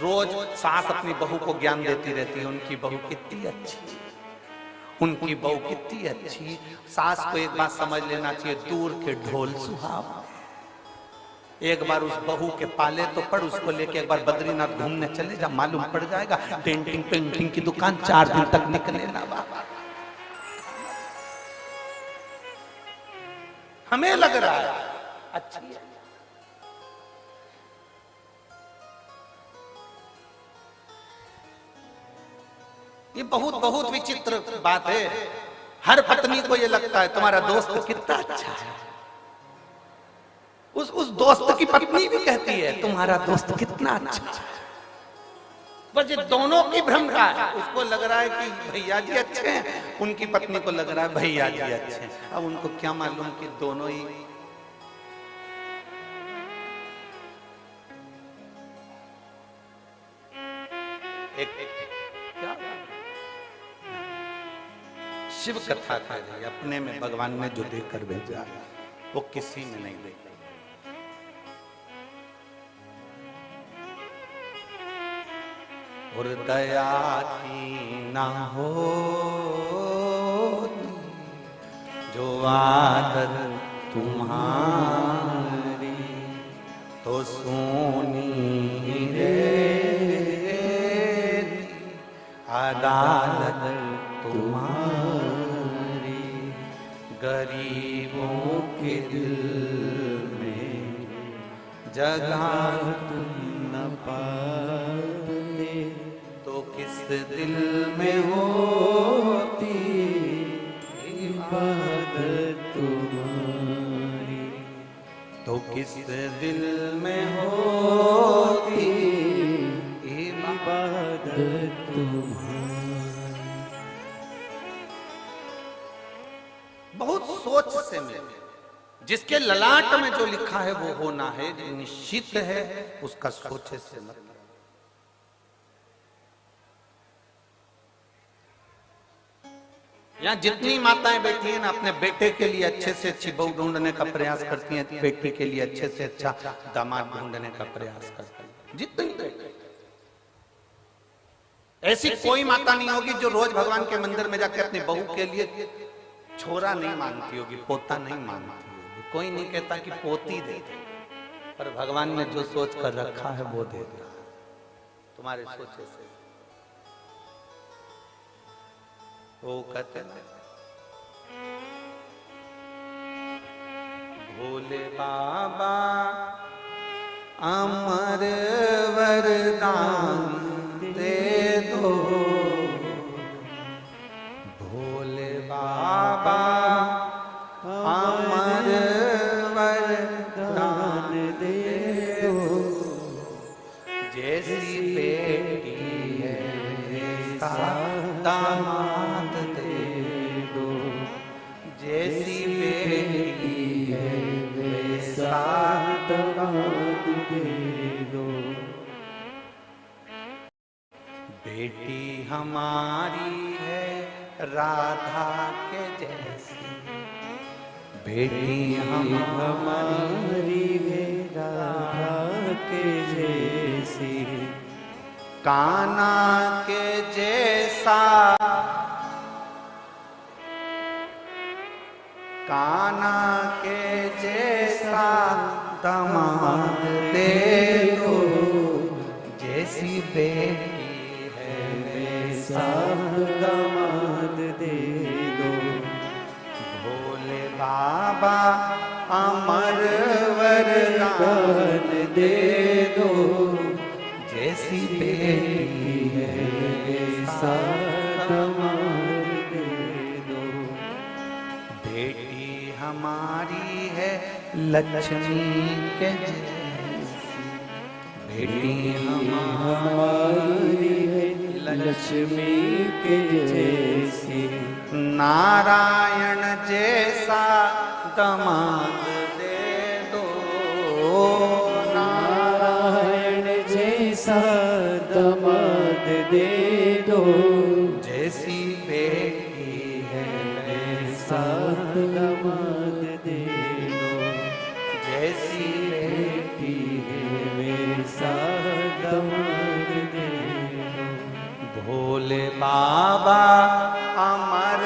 रोज सास अपनी बहू को ज्ञान देती रहती है, उनकी बहू कितनी अच्छी, उनकी बहू कितनी अच्छी। सास को एक बात समझ लेना चाहिए, दूर के ढोल सुहाव। एक बार उस बहू के पाले तो पड़, उसको लेके एक बार बद्रीनाथ घूमने चले जा, मालूम पड़ जाएगा। पेंटिंग पेंटिंग की दुकान 4 दिन तक निकले ना बाबा। हमें लग रहा है अच्छी है। ये बहुत बहुत विचित्र बात है। हर पत्नी को ये लगता है तुम्हारा दोस्त कितना अच्छा है, उस दोस्त की पत्नी भी कहती है तुम्हारा दोस्त कितना अच्छा है। बस ये दोनों की भ्रम का है। उसको लग रहा है कि भैया जी अच्छे हैं, उनकी पत्नी को लग रहा है भैया जी अच्छे हैं। अब उनको क्या मालूम कि दोनों ही क्या शिव कथा कर रही, अपने में भगवान ने जो देकर भेजा वो किसी में नहीं देखा। और दया की ना हो जो आदर तुम्हारी, तो सोनी रे अदालत तुम्हारी। गरीबों के दिल में जगह तुम न पाते, तो किस दिल में होती इबादत तुम्हारी, तो किस दिल में होती इबादत तुम्हारी। बहुत सोच से मिले। जिसके ललाट में जो लिखा है वो होना है, जो निश्चित है उसका सोचे से मतलब। यहाँ जितनी माताएं बैठी हैं ना, अपने बेटे के लिए अच्छे से अच्छी बहू ढूंढने का प्रयास करती हैं, बेटी के लिए अच्छे से अच्छा दामाद ढूंढने का प्रयास करती हैं। जितनी बेटे, ऐसी कोई माता नहीं होगी जो रोज भगवान के मंदिर में जाके अपनी बहू के लिए छोरा नहीं मांगती होगी, पोता नहीं मांगती होगी। कोई नहीं कहता कि पोती दे दे, पर भगवान ने जो सोच कर रखा है वो दे दे तुम्हारे सोचे से। वो कहते हैं भोले बाबा अमर वरदान दे दो, भोले बाबा अमर वरदान दे दो। जैसी बेटी है दामाद दे दो, जैसी बेटी है बेटी हमारी है राधा के जैसी, बेटी हमारी है राधा के जैसी, कान्हा के जैसा, कान्हा के जैसा दामाद दे दो, जैसी बेटी है वैसा दामाद दे दो। भोले बाबा अमर वरदान दे दो, जैसी बेटी है वैसा दामाद दे दो। बेटी हमारी है लक्ष्मी के जैसी, बेटी हमारी है लक्ष्मी के जैसी, नारायण जैसा दामाद दे दो, नारायण जैसा दामाद दे दो, जैसी बेटी है वैसा दामाद दे दो, जैसी बेटी है वैसा दामाद दे दो। भोले बाबा अमर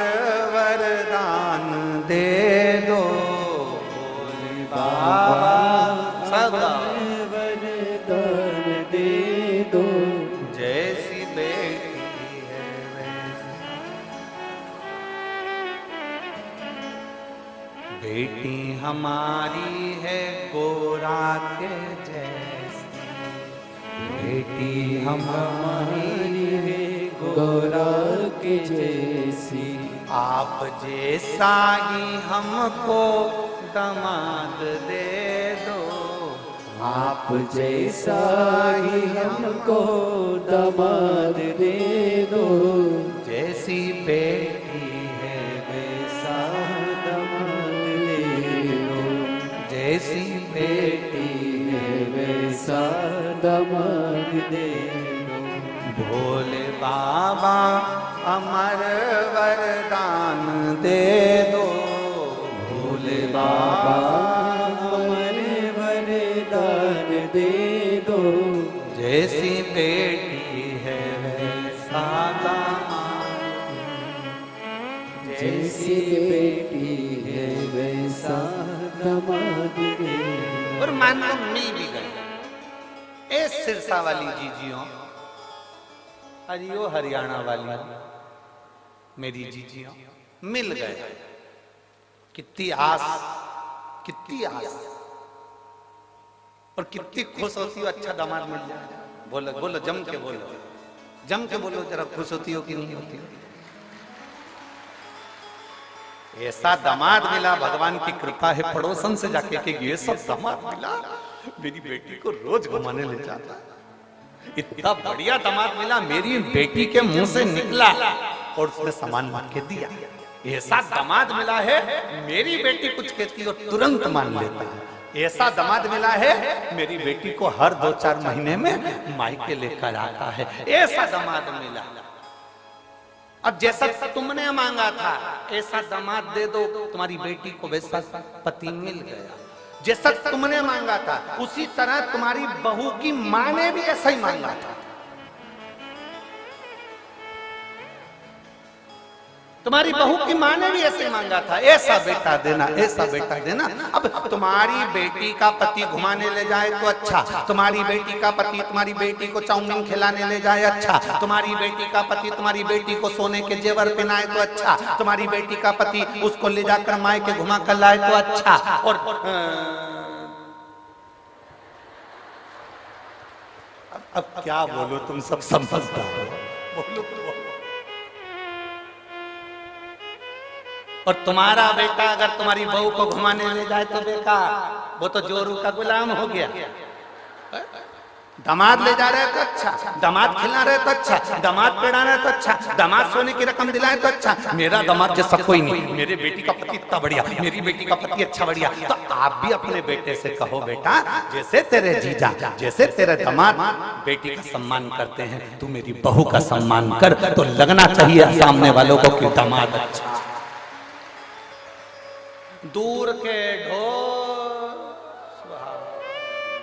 वरदान दे दो, भोले बाबा सदा वरदान दे दो, जैसी बेटी है वैसी। बेटी हमारी है गोरा के जैसी, बेटी हमारी है गोरा के जैसी, आप जैसा ही हमको दामाद दे दो, आप जैसा ही हमको दामाद दे दो, जैसी बेटी है वैसा दामाद दे दो, जैसी बेटी है वैसा दामाद दे दो। भोले बाबा अमर वरदान दे दो, भोले बाबा अमर वरदान दे दो, जैसी बेटी है वैसा दामाद, जैसी बेटी है वैसा दामाद दे दो। और मान लो मिल भी गए ए सिरसा वाली जीजियों, हरियो हरियाणा वाली मेरी जीजियों मिल गए, कितनी आस, कितनी आस और कितनी खुश होती हो अच्छा दामाद मिल जाए। बोलो बोलो जम के बोलो, जम के बोलो जरा, खुश होती हो कि नहीं होती हो? ऐसा दामाद मिला, भगवान की कृपा है, पड़ोसन से जाके कि ये सब दामाद मिला, मेरी बेटी को रोज घुमाने ले जाता, इतना बढ़िया दामाद मिला, मेरी बेटी के मुंह से निकला और उसने सामान मान के दिया। ऐसा दामाद मिला है, मेरी बेटी कुछ कहती हो तुरंत मान लेता है। ऐसा दामाद मिला है, मेरी बेटी को हर 2-4 महीने में मायके लेकर आता है। ऐसा दामाद मिला। अब जैसा तुमने मांगा था ऐसा दामाद दे दो, तुम्हारी बेटी को वैसा पति मिल गया। जैसा तुमने मांगा था उसी तरह तुम्हारी बहू की मां ने भी ऐसा ही मांगा था। तुम्हारी बहू की मां ने भी ऐसे मांगा था, ऐसा बेटा देना, ऐसा बेटा देना। अब तुम्हारी बेटी का पति घुमाने ले जाए तो अच्छा, तुम्हारी बेटी का पति तुम्हारी बेटी को चाउमीन खिलाने ले जाए अच्छा, तुम्हारी बेटी का पति तुम्हारी बेटी को सोने के जेवर पहनाए तो अच्छा, तुम्हारी बेटी का पति उसको ले जाकर मायके घुमा कर लाए तो अच्छा। और अब क्या बोलो, तुम सब समझदार हो, बोलो। और तुम्हारा बेटा अगर तुम्हारी बहू को घुमाने ले जाए तो बेटा वो तो जोरू का गुलाम हो गया। दामाद ले जा रहे हैं तो अच्छा, दामाद खिला रहे तो अच्छा, दामाद पेड़ा रहे तो अच्छा, दामाद सोने की रकम दिलाए तो अच्छा। मेरा दामाद जैसा कोई नहीं, मेरे बेटी का पति इतना बढ़िया, मेरी बेटी का पति अच्छा बढ़िया। तो आप भी अपने बेटे से कहो, बेटा जैसे तेरे जीजा, जैसे तेरे दामाद बेटी का सम्मान करते हैं, तू मेरी बहू का सम्मान कर। तो लगना चाहिए सामने वालों को कि दामाद अच्छा। दूर के ढोल,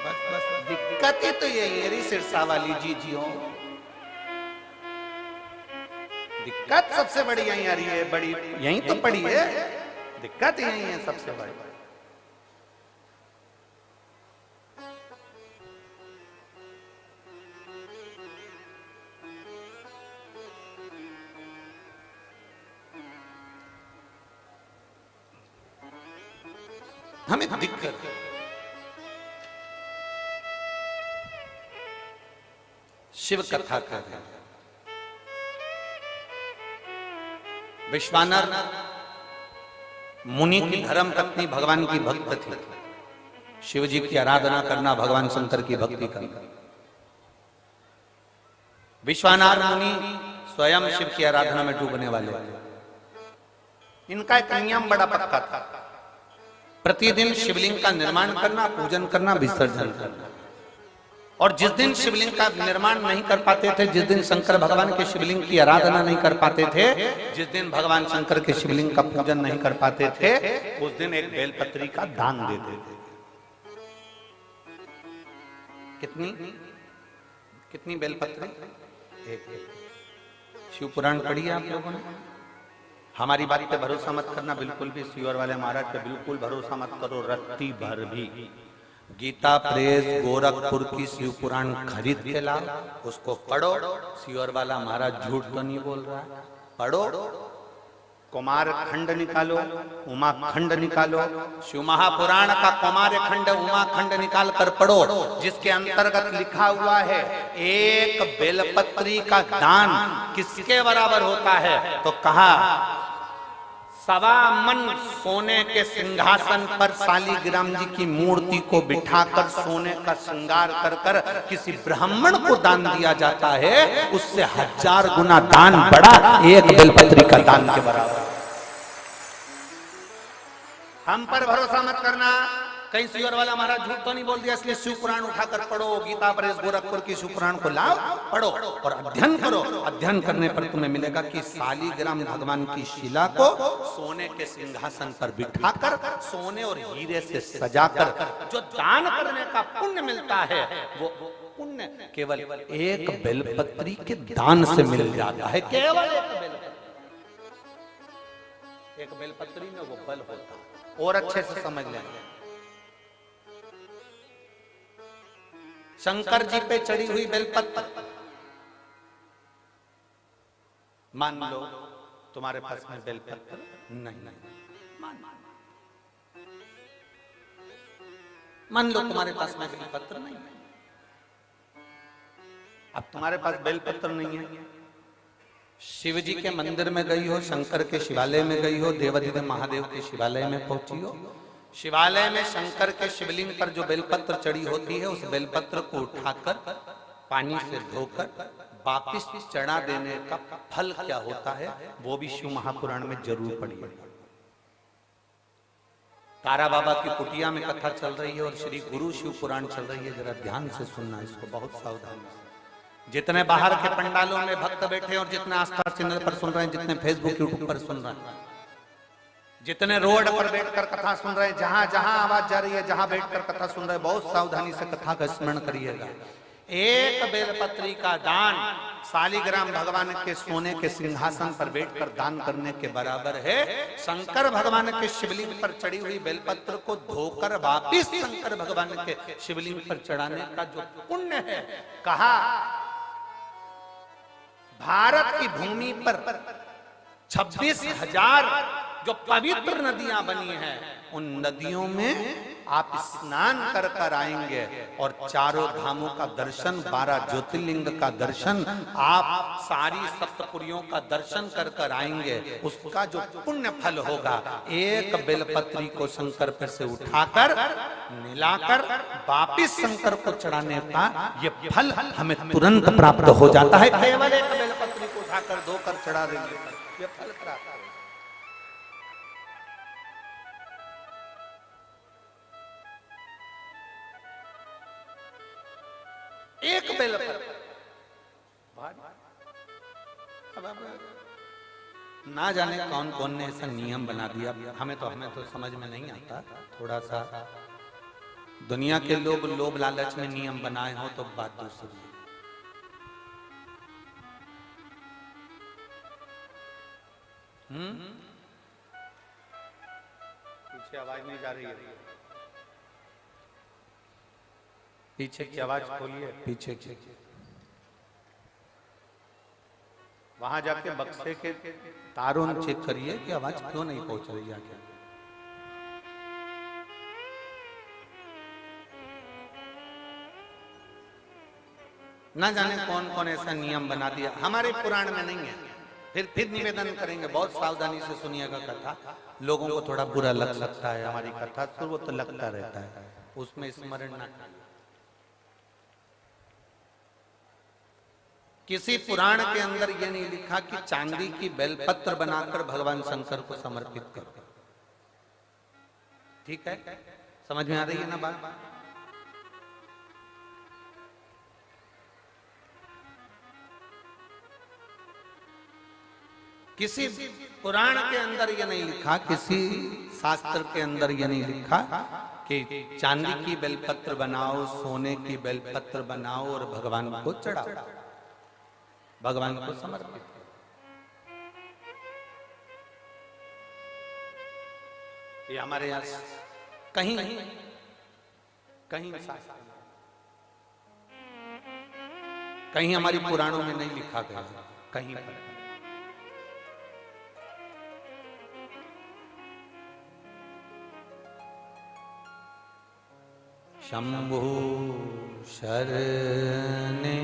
बस दिक्कत ही तो यही सिरसा वाली जीजियों, दिक्कत सबसे बड़ी यही आ रही है, बड़ी यही तो पड़ी है, दिक्कत यही है सबसे बड़ी। हमें दिक्कत शिव कथा कर रहे हैं। विश्वानर मुनि की धर्म पत्नी भगवान की भक्त थी। शिव जी की आराधना करना, भगवान शंकर की भक्ति करना। विश्वानर मुनि स्वयं शिव की आराधना में डूबने वाले। इनका एक नियम बड़ा पक्का था, प्रतिदिन शिवलिंग का निर्माण करना, पूजन करना, विसर्जन करना। और जिस दिन शिवलिंग का निर्माण नहीं कर पाते थे, जिस दिन शंकर भगवान के शिवलिंग की आराधना नहीं कर पाते थे, जिस दिन भगवान शंकर के शिवलिंग का पूजन नहीं कर पाते थे, उस दिन एक बेलपत्री का दान देते थे। कितनी बेलपत्री? एक। शिव पुराण पढ़ी है आप लोगों ने? हमारी बात पे भरोसा मत करना, बिल्कुल भी। सीवर वाले महाराज पे बिल्कुल भरोसा मत करो, रत्ती भर भी। गीता प्रेस गोरखपुर की शिव पुराण खरीद के लाओ, उसको पढ़ो। सीवर वाला महाराज झूठ तो नहीं बोल रहा है, पढ़ो। कुमार खंड निकालो, उमा खंड निकालो, शिव महापुराण का कुमार खंड, उमा खंड निकाल कर पढ़ो, जिसके अंतर्गत लिखा हुआ है एक बेलपत्री का दान किसके बराबर होता है। तो कहा 1.25 मन सोने के सिंहासन पर शालिग्राम जी की मूर्ति को बिठाकर सोने का श्रृंगार कर कर किसी ब्राह्मण को दान दिया जाता है, उससे 1000 गुना दान बड़ा एक बेलपत्री का दान के बराबर। हम पर भरोसा मत करना, कहीं सीवर वाला महाराज झूठ तो नहीं बोल दिया, इसलिए शिव पुराण उठाकर पढ़ो। गीता प्रेस गोरखपुर की शिव पुराण को लाओ, पढ़ो और अध्ययन करो। अध्ययन करने पर तुम्हें मिलेगा कि शालिग्राम भगवान की शिला को सोने के सिंहासन पर बिठाकर, सोने और हीरे से सजाकर जो दान करने का पुण्य मिलता है, वो पुण्य केवल एक बेलपत्री के दान से मिल जाता है। केवल एक बेलपत्री में वो बल होता है। और अच्छे से समझ लें, शंकर जी पे चढ़ी हुई बेलपत्र, मान लो तुम्हारे पास में बेलपत्र नहीं, मान लो तुम्हारे पास में बेलपत्र नहीं। अब तुम्हारे पास बेलपत्र नहीं है, शिव जी के मंदिर में गई हो, शंकर के शिवालय में गई हो, देवाधिदेव महादेव के शिवालय में पहुंची हो, शिवालय में शंकर के शिवलिंग पर जो बेलपत्र चढ़ी होती है, उस बेलपत्र को उठाकर पानी से धोकर वापिस चढ़ा देने का फल क्या होता है, वो भी शिव महापुराण में जरूर पढ़िए। तारा बाबा की कुटिया में कथा चल रही है और श्री गुरु शिव पुराण चल रही है, जरा ध्यान से सुनना इसको, बहुत सावधानी से। जितने बाहर के पंडालों में भक्त बैठे और जितने आस्था चैनल पर सुन रहे हैं, जितने फेसबुक यूट्यूब पर सुन रहे हैं, जितने रोड पर बैठकर कथा सुन रहे हैं, जहां जहां आवाज जा रही है, जहां बैठकर कथा सुन रहे हैं, बहुत सावधानी से कथा का स्मरण करिएगा। एक बेलपत्री का दान शालिग्राम भगवान के सोने के सिंहासन पर बैठकर दान करने के बराबर है। शंकर भगवान के शिवलिंग पर चढ़ी हुई बेलपत्र को धोकर वापिस शंकर भगवान के शिवलिंग पर चढ़ाने का जो पुण्य है, कहा भारत की भूमि पर 26,000 जो पवित्र नदियां बनी हैं, उन नदियों में आप स्नान कर कर आएंगे और चारों धामों का दर्शन, 12 ज्योतिर्लिंग का दर्शन, आप सारी सप्तपुरियों का दर्शन कर कर आएंगे। उसका जो पुण्य फल होगा, एक बेलपत्री को शंकर पर से उठाकर मिलाकर वापिस शंकर को चढ़ाने का ये फल हमें तुरंत प्राप्त हो जाता है। केवल एक बेलपत्री को उठाकर धोकर चढ़ा देंगे, ये फल प्राप्त हो। एक बेलपत्र ना जाने कौन कौन ने ऐसा नियम बना दिया, हमें तो समझ में नहीं आता। थोड़ा सा दुनिया के लोग लोभ लालच में नियम बनाए हो तो बात दूसरी। पीछे आवाज नहीं जा रही है, पीछे की आवाज खोलिए, पीछे की। वहां जाके बक्से के तारों चेक करिए कि आवाज क्यों नहीं पहुंच रही है। ना जाने कौन कौन ऐसा नियम बना दिया, हमारे पुराण में नहीं है। फिर निवेदन करेंगे, बहुत सावधानी से सुनिएगा कथा। लोगों को थोड़ा बुरा लग सकता है हमारी कथा, तो वो तो लगता रहता है, उसमें स्मरण ना। किसी पुराण के अंदर यह नहीं लिखा कि चांदी की बेलपत्र बनाकर भगवान शंकर को समर्पित करो। ठीक है, समझ में आ रही है ना बात? किसी पुराण के अंदर यह नहीं लिखा, किसी शास्त्र के अंदर यह नहीं लिखा कि चांदी की बेलपत्र बनाओ, सोने की बेलपत्र बनाओ और भगवान को चढ़ाओ, भगवान को समर्पित। ये हमारे यहां कहीं कहीं कहीं हमारी पुराणों में नहीं लिखा गया, कहीं पर। शंभु शरणे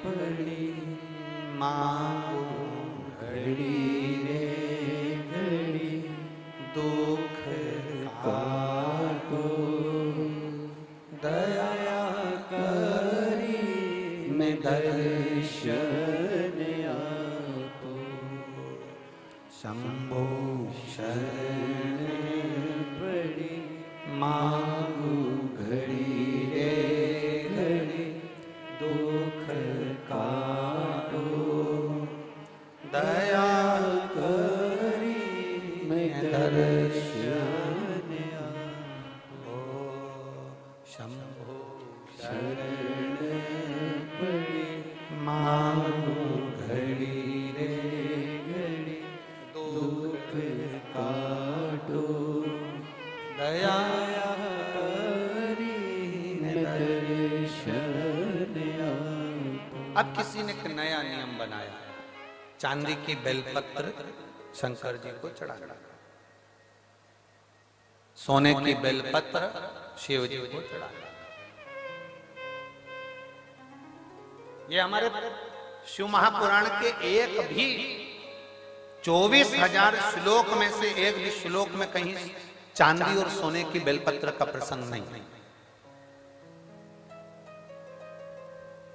पड़ी मांगो घड़ी रे घड़ी, दुख काटो दया करी मैं दर्शन आपो। शंभु शरणे पड़ी मांगो घड़ी रे घड़ी, दुख काटो दया करी मैं दर्शन आपो। शंभो शरण पड़ी मांगो घड़ी रे घड़ी, दुख काटो दया करी। अब किसी ने एक नया नियम बनाया, चांदी की बेलपत्र शंकर जी को चढ़ाना, सोने की बेलपत्र शिव जी को चढ़ाना। ये हमारे शिव महापुराण के एक भी 24,000 श्लोक में से एक भी श्लोक में कहीं चांदी और सोने की बेलपत्र का प्रसंग नहीं है।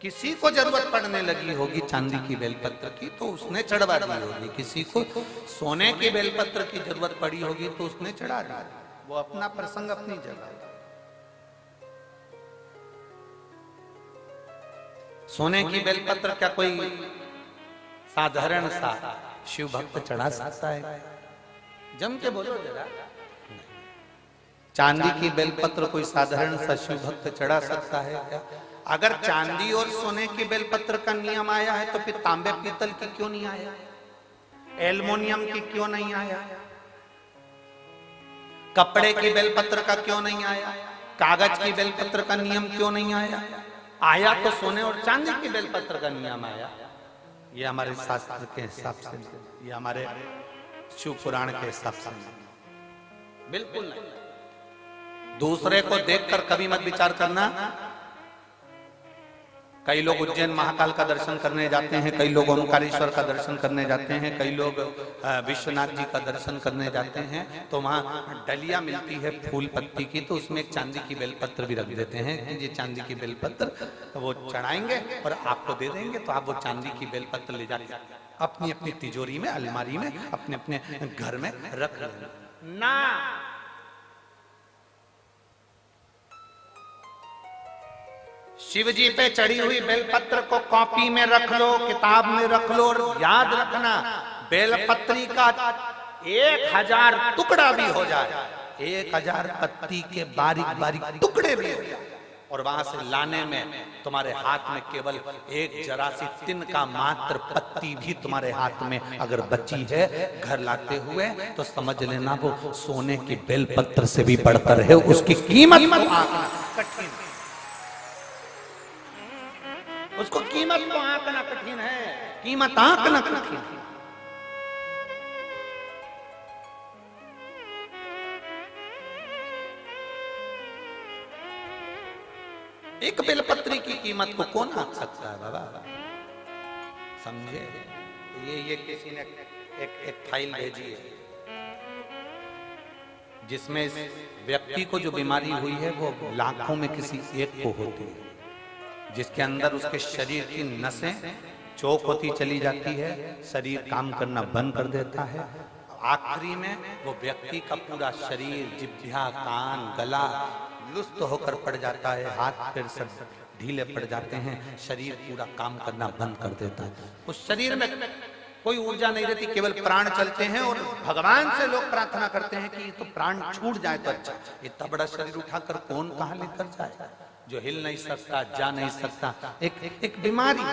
किसी को जरूरत पड़ने लगी होगी चांदी की बेलपत्र की तो उसने चढ़वा दी होगी, किसी को सोने की बेलपत्र की जरूरत पड़ी होगी तो उसने चढ़ा दी। वो अपना प्रसंग अपनी जगह। सोने की बेलपत्र क्या कोई साधारण सा शिव भक्त चढ़ा सकता है? जम के बोलो जरा। चांदी की बेलपत्र कोई साधारण सा शिव भक्त चढ़ा सकता है क्या? अगर चांदी और सोने की बेलपत्र का नियम आया है तो फिर तांबे पीतल की क्यों नहीं आया? एल्युमिनियम की क्यों नहीं आया? कपड़े की बेलपत्र का क्यों नहीं आया? कागज की बेलपत्र का नियम क्यों नहीं आया? आया तो सोने और चांदी की बेलपत्र का नियम आया। ये हमारे शास्त्र के हिसाब से, ये हमारे शिव पुराण के हिसाब से बिल्कुल नहीं। दूसरे को देखकर कभी मत विचार करना। कई लोग उज्जैन महाकाल का दर्शन करने जाते हैं, कई लोग ओमकारेश्वर का दर्शन करने जाते हैं, कई लोग विश्वनाथ जी का दर्शन करने जाते हैं, तो वहां डलिया मिलती है फूल पत्ती की, तो उसमें एक चांदी की बेलपत्र भी रख देते हैं कि ये चांदी की बेलपत्र वो चढ़ाएंगे और आपको दे देंगे, तो आप वो चांदी की बेलपत्र ले जाके अपनी अपनी तिजोरी में, अलमारी में, अपने अपने घर में रख लेना ना। शिव जी पे चढ़ी हुई बेलपत्र को कॉपी में रख लो, किताब में रख लो, और याद रखना बेलपत्री का 1000 टुकड़ा भी हो जाए, 1000 पत्ती के बारीक बारीक टुकड़े भी हो जाए, और वहां से लाने में तुम्हारे हाथ में केवल एक जरा सी तिन का मात्र पत्ती भी तुम्हारे हाथ में अगर बची है घर लाते हुए, तो समझ लेना वो सोने की बेलपत्र से भी बढ़कर है, उसकी कीमत कठिन, उसको कीमत को आंकना कठिन है, कीमत आंकना कठिन है। एक बेलपत्री की कीमत को कौन आंक सकता है बाबा, समझे? ये किसी ने एक फाइल भेजी है जिसमें इस व्यक्ति को जो बीमारी हुई है वो लाखों में किसी एक को होती है, जिसके अंदर उसके शरीर की नसें चौक होती चली जाती है, शरीर काम करना बंद कर देता है, आखिरी में वो व्यक्ति का पूरा शरीर, जिभ्या, कान, गला लुप्त होकर पड़ जाता है, हाथ पैर सब ढीले पड़ जाते हैं, शरीर पूरा काम करना बंद कर देता है, उस शरीर में कोई ऊर्जा नहीं रहती, केवल प्राण चलते हैं, और भगवान से लोग प्रार्थना करते हैं कि तो प्राण छूट जाए तो अच्छा, इतना बड़ा शरीर उठाकर कौन कहां लेकर जाए, जो हिल नहीं सकता, जा नहीं सकता, एक बीमारी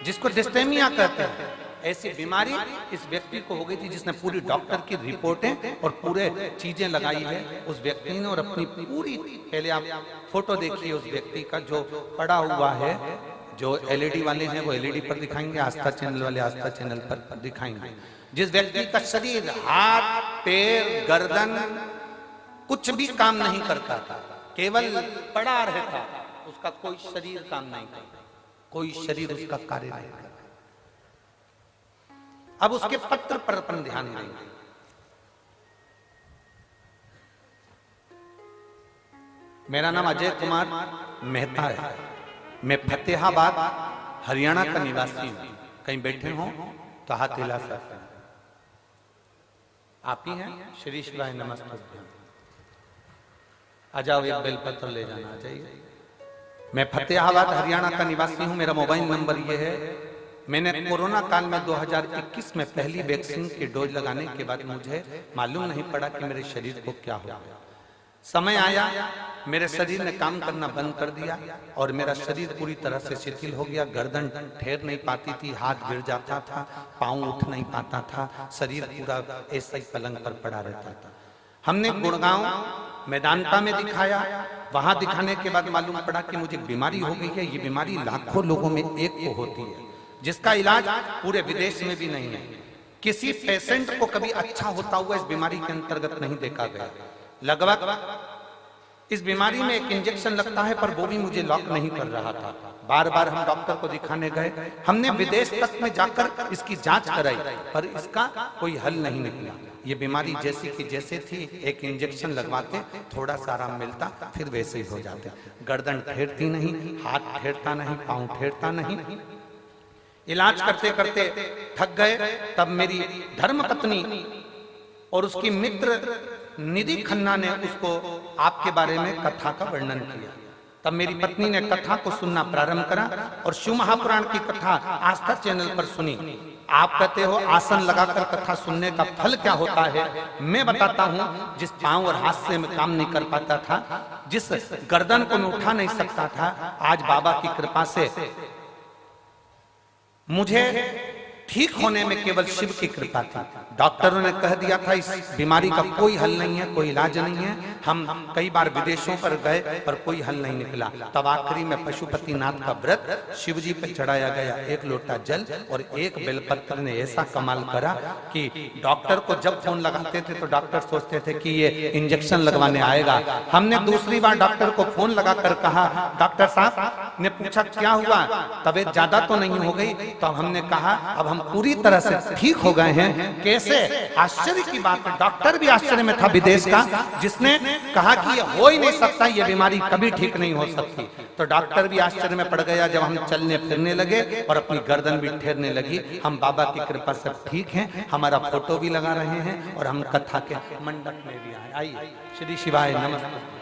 जिसको डिस्टेमिया कहते हैं, ऐसी बीमारी इस व्यक्ति को हो गई थी, जिसने पूरी डॉक्टर की रिपोर्टें और पूरे चीजें लगाई है उस व्यक्ति ने, और अपनी पूरी, पहले आप फोटो देखिए उस व्यक्ति का जो पड़ा हुआ है, जो एलईडी वाले हैं वो एलईडी पर दिखाएंगे, आस्था चैनल वाले आस्था चैनल पर दिखाएंगे, जिस व्यक्ति का शरीर, हाथ, पैर, गर्दन कुछ भी काम नहीं करता था, केवल पड़ा रहता, उसका कोई शरीर काम नहीं करता, कोई शरीर उसका कार्य नहीं करता। अब उसके पत्र पर अपन ध्यान देंगे। मेरा नाम अजय कुमार मेहता है, मैं फतेहाबाद हरियाणा का निवासी हूं, कहीं बैठे हो तो हाथ हिला सकते हैं, आप ही हैं? श्री शिवाय नमस्ते, आ जाओ, एक बेलपत्र ले जाना चाहिए। मैं फतेहाबाद हरियाणा का निवासी हूं, मेरा मोबाइल नंबर ये है। मैंने कोरोना काल में 2021 में पहली वैक्सीन की डोज लगाने के बाद मुझे मालूम नहीं पड़ा कि मेरे शरीर को क्या हो गया। समय आया, मेरे शरीर ने काम करना बंद कर दिया और मेरा शरीर पूरी तरह से शिथिल हो गया, गर्दन ठहर नहीं पाती थी, हाथ गिर जाता था, पांव उठ नहीं पाता था, शरीर पूरा ऐसा ही पलंग पर पड़ा रहता था। हमने गुड़गांव मैदानता में दिखाया, वहां दिखाने के बाद मालूम पड़ा कि मुझे बीमारी हो गई है। ये बीमारी लाखों लोगों में एक को होती है, जिसका इलाज पूरे विदेश में भी नहीं है। किसी पेशेंट को कभी अच्छा होता हुआ इस बीमारी के अंतर्गत नहीं देखा गया। लगभग इस बीमारी में एक इंजेक्शन लगता है, पर वो भी मुझे लॉक नहीं कर रहा था। बार बार हम डॉक्टर को दिखाने गए, हमने विदेश तक में जाकर इसकी जांच कराई, पर इसका कोई हल नहीं निकला। ये बीमारी जैसी की जैसे थी, एक इंजेक्शन लगवाते थोड़ा सा आराम मिलता, फिर वैसे ही हो जाते। गर्दन ठेरती नहीं, हाथ ठेरता नहीं, पांव ठेरता नहीं। इलाज करते करते थक गए। तब मेरी धर्मपत्नी और उसकी मित्र निधि खन्ना ने उसको आपके बारे में कथा का वर्णन किया। तब मेरी पत्नी ने कथा को सुनना प्रारंभ करा और शिव महापुराण की कथा आस्था चैनल पर सुनी। आप कहते हो आसन लगाकर कथा सुनने का फल क्या होता है, मैं बताता हूं। जिस पांव और हाथ से मैं काम नहीं कर पाता था, जिस गर्दन को मैं उठा नहीं सकता था, आज बाबा की कृपा से मुझे ठीक होने में केवल शिव की कृपा थी। डॉक्टरों ने कह दिया था इस बीमारी का कोई हल नहीं है, कोई इलाज नहीं है। हम कई बार विदेशों पर गए पर कोई हल नहीं निकला। तब आखिरी में पशुपतिनाथ का व्रत शिव जी पे चढ़ाया गया, 1 लोटा जल और 1 बेलपत्र ने ऐसा कमाल करा कि डॉक्टर को जब फोन लगाते थे तो डॉक्टर सोचते थे कि ये इंजेक्शन लगवाने आएगा। हमने दूसरी बार डॉक्टर को फोन लगाकर कहा, डॉक्टर साहब ने पूछा क्या हुआ, तबीयत ज्यादा तो नहीं हो गई? तो हमने कहा अब हम पूरी तरह से ठीक हो गए हैं। कैसे? आश्चर्य की बात है, डॉक्टर भी आश्चर्य में था विदेश का, जिसने कहा कि ये हो ही नहीं सकता, ये बीमारी कभी ठीक नहीं हो सकती। तो डॉक्टर भी आश्चर्य में पड़ गया जब हम चलने फिरने लगे और अपनी गर्दन भी ठहरने लगी। हम बाबा की कृपा से ठीक हैं, हमारा फोटो भी लगा रहे हैं और हम कथा के मंडप में भी आए। आइए, श्री शिवाय नमस्ते।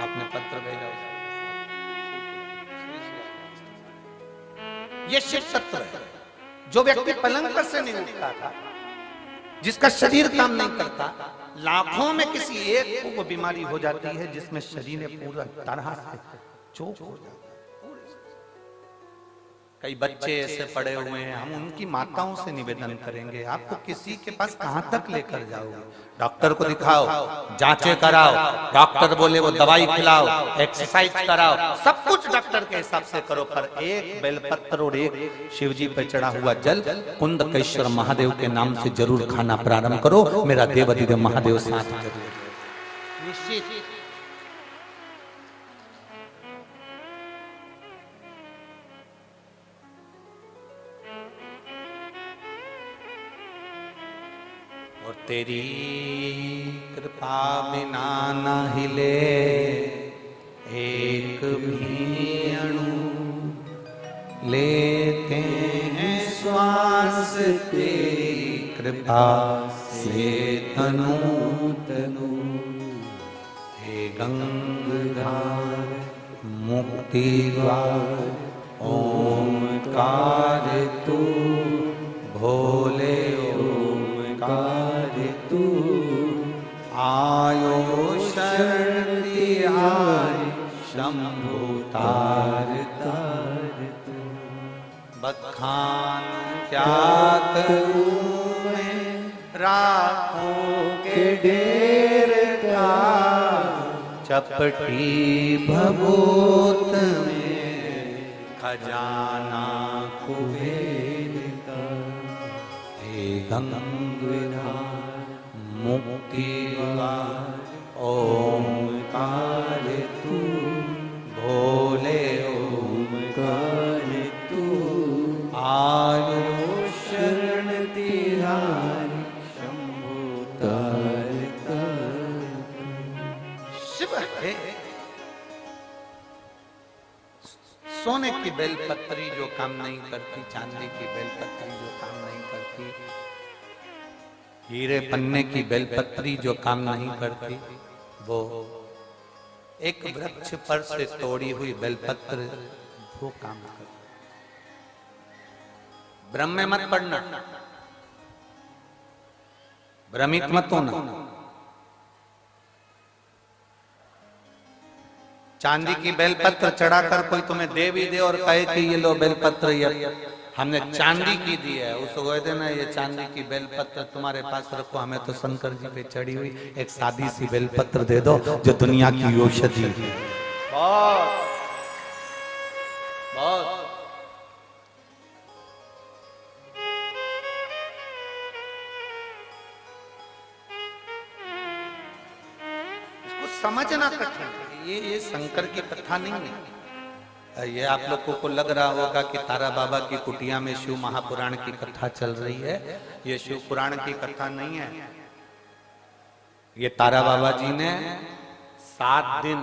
आपने पत्र भेजा, ये शिव तत्व है। जो व्यक्ति पलंग पर से नहीं उठता था, जिसका शरीर काम नहीं करता, लाखों में किसी एक को वो बीमारी हो जाती है जिसमें शरीर पूरा तरह से चोक हो जाता है। कई बच्चे ऐसे पड़े हुए हैं, हम उनकी माताओं से निवेदन करेंगे, आपको किसी के पास कहां तक लेकर जाओगे? डॉक्टर को दिखाओ, जांचें कराओ, डॉक्टर बोले वो दवाई खिलाओ, एक्सरसाइज कराओ, सब कुछ डॉक्टर के हिसाब से करो, पर एक बेलपत्र और एक शिवजी पर चढ़ा हुआ जल कुंदकेश्वर महादेव के नाम से जरूर खाना प्रारंभ करो। मेरा देवाधिदेव महादेव साथ जरूर निश्चित। और तेरी कृपा बिना न हिले एक भी अणु, लेते हैं श्वास तेरी कृपा से तनु तनु। हे गंगाधार मुक्ति द्वार ओमकार तू, भोले ओमकार तू, आयो शरण तिहारी शंभु तार तार तू। बखान क्या करूं मैं राखों के ढेर का, चपटी भभूत में खजाना कुबेर का। हे गंगाधार मुक्ति द्वार ओमकार तू, भोले ओमकार तू, आयो शरण तिहारी शंभु तार तार। शिव है सोने की बेलपत्री जो काम नहीं करती, चांदी की बेलपत्री जो काम नहीं करती, हीरे पन्ने की बेलपत्री जो काम नहीं करती, वो एक वृक्ष पर से तोड़ी हुई बेलपत्र वो काम करती। भ्रम में मत पड़ना, भ्रमित मत होना। चांदी की बेलपत्र चढ़ाकर कोई तुम्हें दे भी दे और कहे कि ये लो बेलपत्र, ये हमने चांदी की दी है, उसको कहते ना ये चांदी की बेलपत्र तुम्हारे पास रखो, हमें तो शंकर जी पे चढ़ी हुई एक सादी सी बेलपत्र दे दो जो दुनिया की औषधि है। बहुत बहुत इसको समझना कठिन है। ये शंकर की कथा नहीं है। ये आप लोगों को लग रहा होगा कि तारा बाबा की कुटिया में शिव महापुराण की कथा चल रही है। ये शिव पुराण की कथा नहीं है। ये तारा बाबा जी ने 7 दिन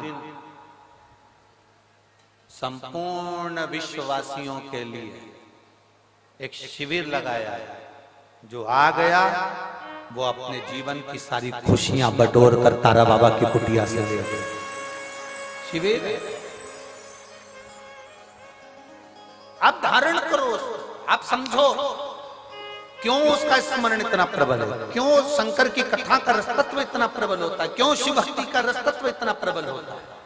संपूर्ण विश्ववासियों के लिए एक शिविर लगाया है। जो आ गया वो अपने जीवन की सारी खुशियां बटोर कर तारा बाबा की कुटिया से ले गए। शिविर अब धारण करो, समझो क्यों उसका स्मरण इतना प्रबल है, क्यों शंकर की कथा का रसतत्व इतना प्रबल होता है, क्यों शिव भक्ति का रसतत्व इतना प्रबल होता है।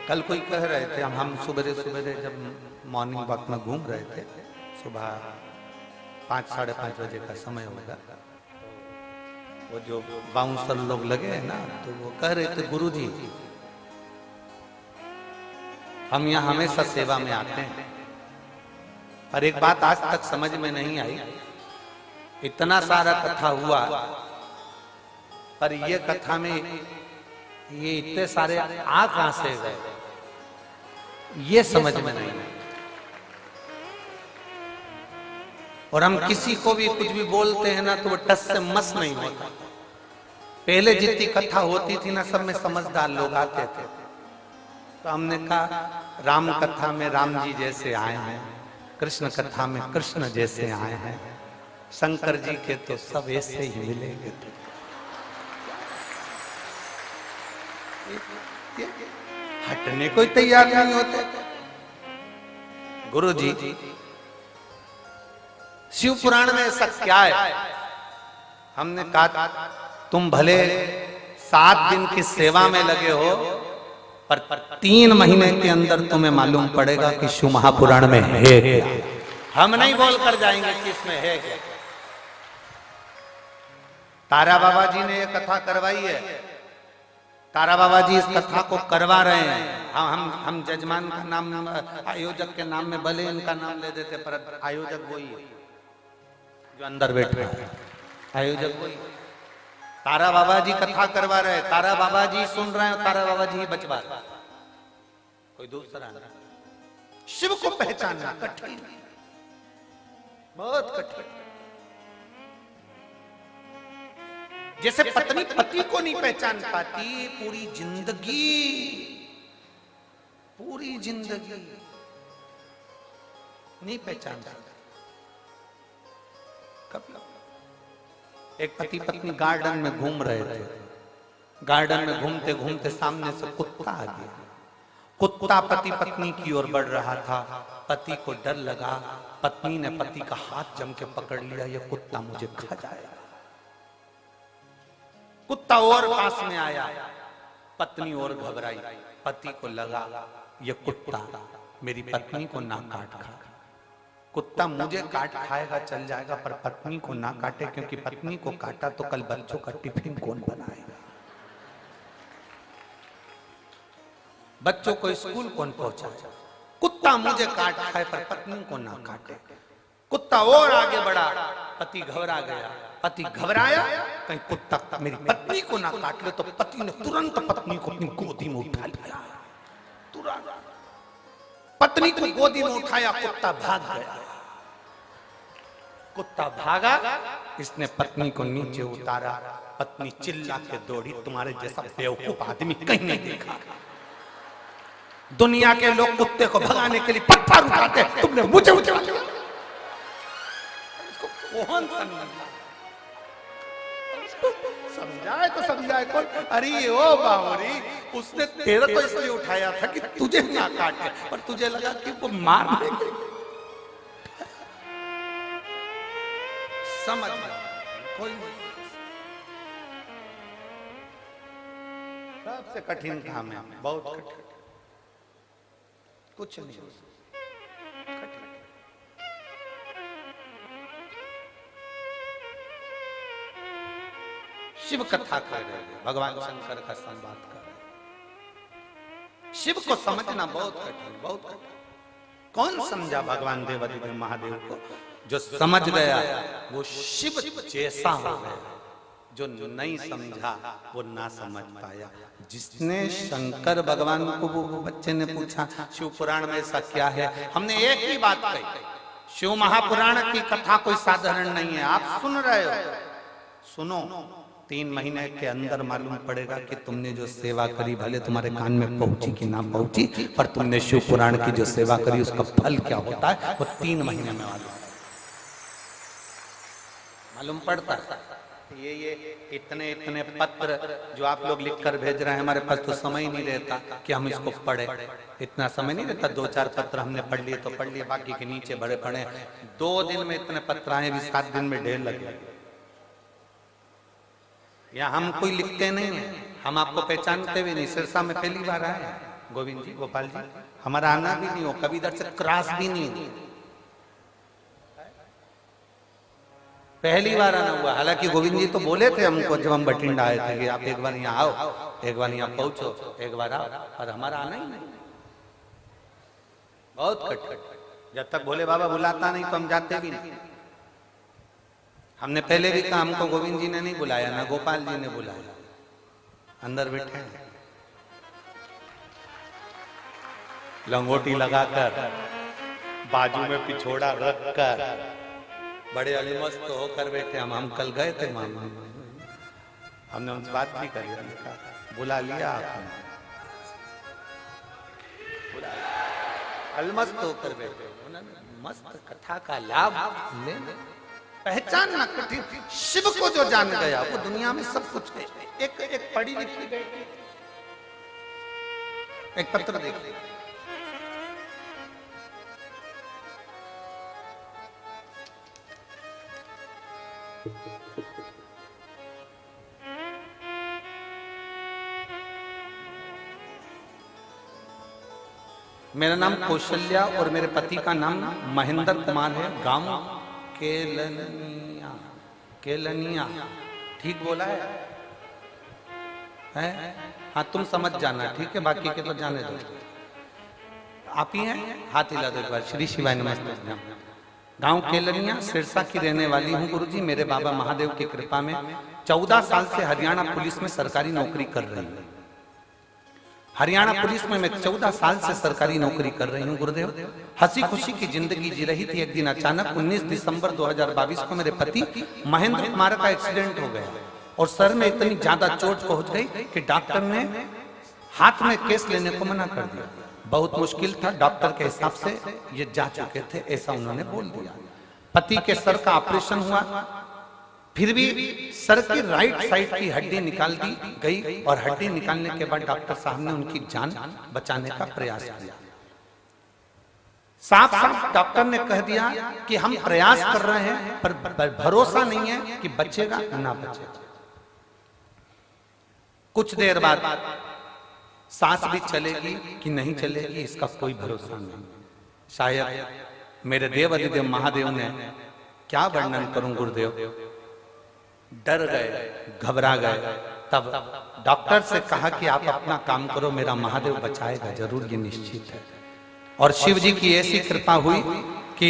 कल कोई कह रहे थे, हम सुबह सुबह जब मॉर्निंग वॉक में घूम रहे थे, सुबह 5 साढ़े 5 बजे का समय होगा, वो जो बाउंसर लोग लगे हैं ना, तो वो कह रहे थे गुरुजी हम यहाँ हमेशा सेवा में आते हैं, पर एक बात आज तक समझ में नहीं आई, इतना सारा कथा हुआ पर ये कथा में ये इतने सारे आ कहां से गए, ये समझ में नहीं। और हम किसी को भी कुछ भी बोलते हैं ना तो वो टस से मस नहीं होता। पहले जितनी कथा होती थी ना, सब में समझदार लोग आते थे, तो हमने कहा राम कथा में राम जी जैसे आए हैं, कृष्ण कथा में कृष्ण जैसे आए हैं, शंकर जी के तो सब ऐसे ही मिलेंगे। हटने को तैयार नहीं होते। गुरु जी शिव पुराण में ऐसा क्या है? हमने कहा तुम भले 7 दिन की सेवा में लगे हो, पर 3 महीने के अंदर तुम्हें मालूम पड़ेगा कि शिव महापुराण में है क्या। हम नहीं बोल कर जाएंगे कि इसमें है क्या। तारा बाबा जी ने यह कथा करवाई है, तारा बाबा जी इस कथा को करवा रहे हैं। हम जजमान का नाम, आयोजक के नाम में भले इनका नाम ले देते, पर आयोजक वही है जो अंदर बैठे हैं, आयोजक वही। तारा बाबा जी कथा करवा रहे हैं, तारा बाबा जी सुन रहे हैं, तारा बाबा जी ही बचवा रहे, कोई दूसरा नहीं। शिव को पहचानना कठिन, बहुत कठिन। जैसे पत्नी पति को नहीं पहचान पाती, पूरी जिंदगी नहीं पहचान पाती। एक पति पत्नी गार्डन में घूम रहे थे, गार्डन में घूमते घूमते सामने से कुत्ता आ गया। कुत्ता पति पत्नी की ओर बढ़ रहा था, पति को डर लगा, पत्नी ने पति का हाथ जम के पकड़ लिया, ये कुत्ता मुझे खा जाएगा। कुत्ता और पास में आया, पत्नी और घबराई, पति को लगा ये कुत्ता मेरी पत्नी को ना काट खा, कुत्ता मुझे काट खाएगा चल जाएगा, पर पत्नी को ना काटे, क्योंकि पत्नी को काटा तो कल बच्चों का टिफिन कौन बनाएगा, बच्चों को स्कूल कौन पहुंचाएगा। कुत्ता मुझे काट खाए पर पत्नी को ना काटे। कुत्ता और आगे बढ़ा, पति घबरा गया, पति घबराया, कहीं कुत्ता मेरी पत्नी को ना काट ले, तो पति ने तुरंत पत्नी को अपनी गोदी में उठा लिया। तुरंत पत्नी को गोदी में उठाया, कुत्ता भाग गया। कुत्ता भागा, इसने पत्नी को नीचे उतारा, पत्नी चिल्ला के दौड़ी, तुम्हारे जैसा बेवकूफ आदमी कहीं नहीं देखा। दुनिया के लोग कुत्ते को भगाने के लिए पत्थर उठाते, तुमने मुझे उठा लिया। कौन समझाए तो समझाए कोई। अरे ओ बावरी, उसने तेरा तो इसलिए उठाया था कि तुझे ना काटे, पर तुझे लगा कि वो मार देंगे। समझ कोई सबसे कठिन काम है, बहुत कठिन, कुछ नहीं कठिन। शिव कथा कर रहे हैं, भगवान शंकर का संवाद कर रहे हैं। शिव को समझना बहुत कठिन, बहुत कठिन। कौन समझा भगवान देवादिदेव महादेव को? जो समझ गया वो शिव जैसा हो गया, जो नहीं समझा वो ना समझ पाया। जिसने शंकर भगवान को, वो बच्चे ने पूछा शिव पुराण में ऐसा क्या है, हमने एक ही बात कही, शिव महापुराण की कथा कोई साधारण नहीं है। आप सुन रहे हो, सुनो, 3 महीने के अंदर मालूम पड़ेगा कि तुमने जो सेवा करी भले तुम्हारे कान में पहुंची कि ना पहुंची, पर तुमने शिव पुराण की जो सेवा करी उसका फल क्या होता है वो 3 महीने में मालूम पड़ता है। ये इतने पत्र जो आप लोग लिखकर भेज रहे हैं, हमारे पास तो समय ही नहीं रहता कि हम इसको पढ़े, इतना समय नहीं रहता। 2-4 पत्र हमने पढ़ लिए तो पढ़ लिए, बाकी के नीचे बड़े पढ़े। 2 दिन में इतने पत्र आए भी 7 दिन में ढेर लगे। या हम कोई लिखते नहीं है, हम आपको पहचानते भी नहीं। सिरसा में पहली बार आए हैं गोविंद जी, गोपाल जी, हमारा आना भी नहीं हो, कभी इधर से क्रॉस भी नहीं हो, पहली बार आना हुआ। हालांकि गोविंद जी तो बोले थे हमको जब हम बठिंडा आए थे कि आप एक बार यहाँ आओ, एक बार यहाँ पहुंचो, एक बार आओ, और हमारा आना ही नहीं। बहुत कट जब तक भोले बाबा बुलाता नहीं तो हम जाते भी नहीं। हमने पहले भी कहा, हमको गोविंद जी ने नहीं बुलाया, ना गोपाल जी ने बुलाया, अंदर बैठे हैं लंगोटी लगाकर, बाजू में पिछोड़ा रखकर, बड़े अलमस्त होकर बैठे। हम कल गए थे मामा, हमने उनसे बात भी करी, बुला लिया आपने, अलमस्त होकर बैठे। मस्त कथा का लाभ ले, पहचानना कठिन। शिव को जो जान गया वो दुनिया में सब कुछ है। एक पढ़ी लिखी गई एक पत्र देखिए, मेरा नाम कौशल्या और मेरे पति का नाम महेंद्र कुमार है। गांव केलनिया, ठीक बोला है? हाँ तुम समझ जाना, ठीक है, बाकी के तो जाने दो। आप ही हैं? हाथ हिला दो एक बार। श्री शिवाय नमस्ते। गांव केलनिया, सिरसा की रहने वाली हूँ गुरुजी। मेरे बाबा महादेव की कृपा में 14 साल से हरियाणा पुलिस में सरकारी नौकरी कर रही हूँ। हरियाणा पुलिस में मैं 14 साल से सरकारी नौकरी कर रही हूँ गुरुदेव। हंसी खुशी की जिंदगी जी रही थी। एक दिन अचानक 19 दिसंबर 2022 को मेरे पति महेंद्र कुमार का एक्सीडेंट हो गया और सर में इतनी ज्यादा चोट पहुंच गई कि डॉक्टर ने हाथ में केस लेने को मना कर दिया। बहुत मुश्किल था, डॉक्टर के हिसाब से ये जा चुके थे, ऐसा उन्होंने बोल दिया। पति के सर का ऑपरेशन हुआ, फिर भी सर की राइट साइड की हड्डी निकाल दी गई और हड्डी निकालने के बाद डॉक्टर साहब ने उनकी जान बचाने का प्रयास किया। साफ साफ डॉक्टर ने कह दिया कि हम प्रयास कर रहे हैं पर भरोसा नहीं है कि बचेगा ना बचेगा। कुछ देर बाद सांस भी चलेगी कि नहीं चलेगी इसका कोई भरोसा नहीं। शायद मेरे देव अधिदेव महादेव ने, क्या वर्णन करूं गुरुदेव, डर गए, घबरा गए। तब डॉक्टर से कहा कि आप अपना काम करो, मेरा महादेव बचाएगा जरूर, ये निश्चित है। और शिव जी की ऐसी कृपा हुई कि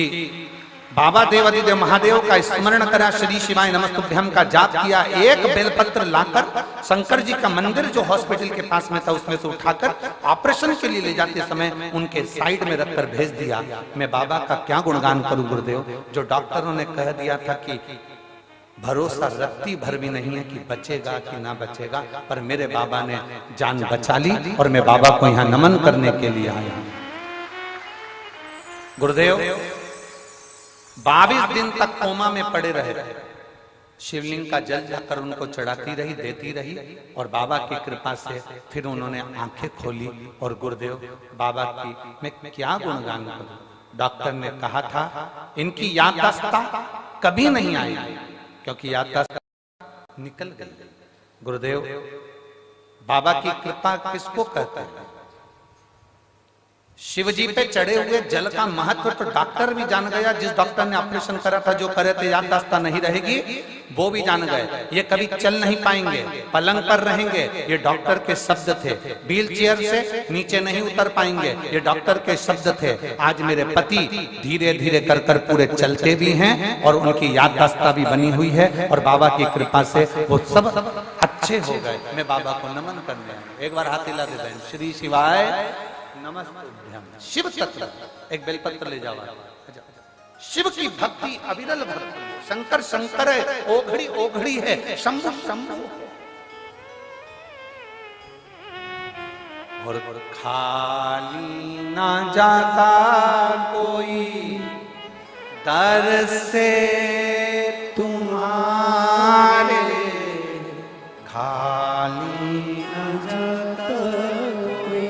बाबा देवादिदेव महादेव का स्मरण करा, श्री शिवाय नमस्तुभ्यम का जाप किया। एक बेलपत्र लाकर शंकर जी का मंदिर जो हॉस्पिटल के पास में था उसमें से उठाकर ऑपरेशन के लिए ले जाते समय उनके साइड में रखकर भेज दिया। मैं बाबा का क्या गुणगान करूं गुरुदेव, जो डॉक्टरों ने कह दिया था कि भरोसा रत्ती भर भी नहीं है कि बचेगा कि ना बचेगा, पर मेरे बाबा ने जान बचा ली और मैं बाबा को यहाँ नमन करने के लिए आया। गुरुदेव 22 दिन तक कोमा में पड़े रहे। शिवलिंग का जल जाकर उनको चढ़ाती रही, देती रही और बाबा की कृपा से फिर उन्होंने आंखें खोली। और गुरुदेव बाबा की मैं क्या गुणगान करूं। डॉक्टर ने कहा था इनकी याददाश्त कभी नहीं आएगी क्योंकि याददाश्त निकल गई। गुरुदेव बाबा की कृपा किसको कहते हैं? शिव जी पे चढ़े हुए जल का महत्व तो डॉक्टर भी जान गया। जिस डॉक्टर ने ऑपरेशन करा था, जो करे थे याददाश्त नहीं रहेगी, वो भी जान गए। ये कभी चल नहीं पाएंगे, पलंग पर रहेंगे, ये डॉक्टर के शब्द थे। व्हील चेयर से नीचे नहीं उतर पाएंगे, ये डॉक्टर के शब्द थे। आज मेरे पति धीरे धीरे कर कर पूरे चलते भी हैं और उनकी याददाश्त भी बनी हुई है और बाबा की कृपा से वो सब अच्छे हो गए। मैं बाबा को नमन करने आया। एक बार हाथ हिला दे दें, श्री शिवाय नमस्तुभ्यम। शिव तत्व एक बेलपत्र ले जाओ। शिव की भक्ति अविरल भक्ति, शंकर शंकर है, ओघड़ी ओघड़ी है, शंभु शंभु है। और खाली ना जाता कोई दर से तुम्हारे, खाली न जाता कोई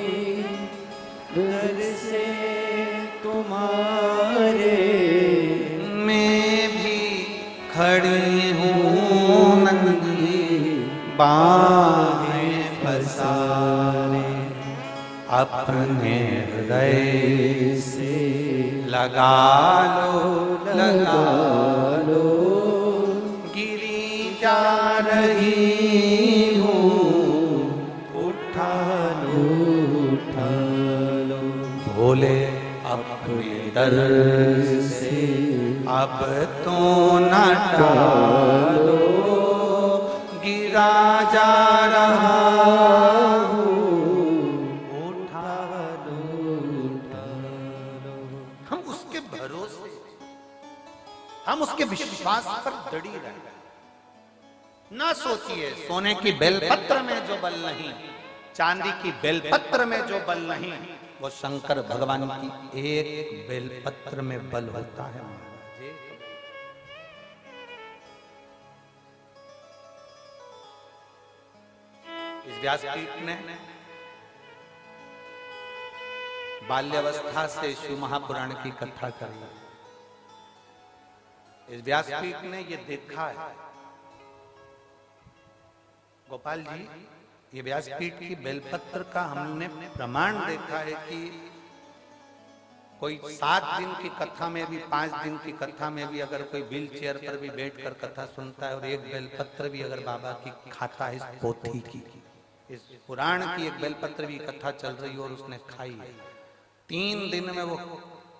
दर से तुम्हारे, मैं भी खड़ी हूँ नंगी बाहें पसारे, अपने हृदय से लगा लो गिरी जा रही हूँ, उठा लो भोले अपने दर से अब तो न टालो, गिरा जा रहा हम उसके विश्वास पर दड़ी रहे। ना सोचिए सोने की बेलपत्र में जो बल नहीं, चांदी की बेलपत्र में जो बल नहीं, वो शंकर भगवान की एक बेलपत्र में बल होता है। इस व्यासपीठ ने बाल्यावस्था से शिव महापुराण की कथा करी। इस व्यासपीठ ने ये देखा है, गोपाल जी, ये व्यासपीठ की बेलपत्र का हमने प्रमाण देखा है कि कोई 7 दिन की कथा में भी, 5 दिन की कथा में भी अगर कोई व्हील चेयर पर भी बैठकर कथा सुनता है और एक बेलपत्र भी अगर बाबा की खाता है, इस पोथी की, इस पुराण की एक बेलपत्र भी कथा चल रही और उसने खाई है, 3 दिन में वो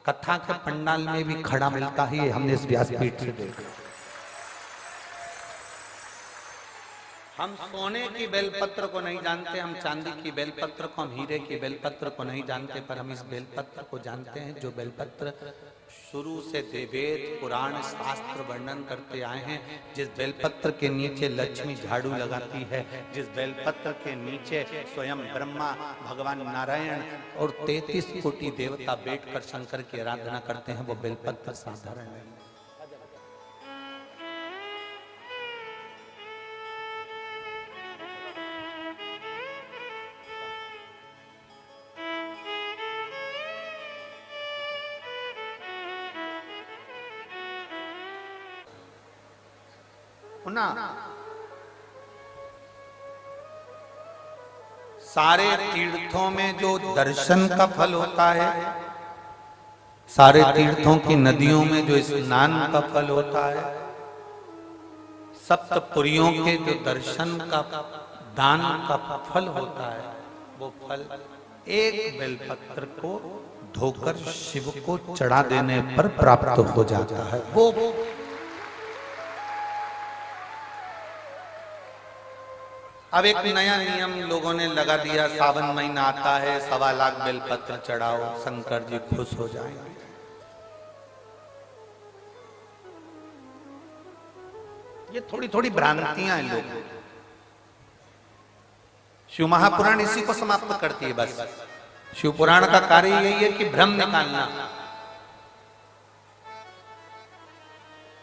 कथा के पंडाल में भी खड़ा मिलता ही, हमने इस व्यासपीठ से देखा। हम सोने की बेलपत्र को नहीं जानते, हम चांदी की बेलपत्र को, हम हीरे की बेलपत्र को नहीं जानते, पर हम इस बेलपत्र को जानते हैं जो बेलपत्र शुरू से वेद पुराण शास्त्र वर्णन करते आए हैं। जिस बेलपत्र के नीचे लक्ष्मी झाड़ू लगाती है, जिस बेलपत्र के नीचे स्वयं ब्रह्मा, भगवान नारायण और 33 कोटि देवता बैठकर शंकर की आराधना करते हैं, वो बेलपत्र साधारण नहीं। ना सारे तीर्थों में जो दर्शन का फल होता है, सारे तीर्थों की नदियों में जो स्नान का फल होता है, सप्तपुरियों के जो दर्शन का, दान का फल होता है, वो फल एक बेलपत्र को धोकर शिव को चढ़ा देने पर प्राप्त हो जाता है। वो अब एक नया नियम लोगों ने लगा दिया, सावन महीना आता है, 1.25 लाख बेलपत्र चढ़ाओ, शंकर जी खुश हो जाएंगे। ये थोड़ी थोड़ी भ्रांतियां हैं लोगों। शिव महापुराण इसी को समाप्त करती है बस। शिव पुराण का कार्य यही है कि भ्रम निकालना,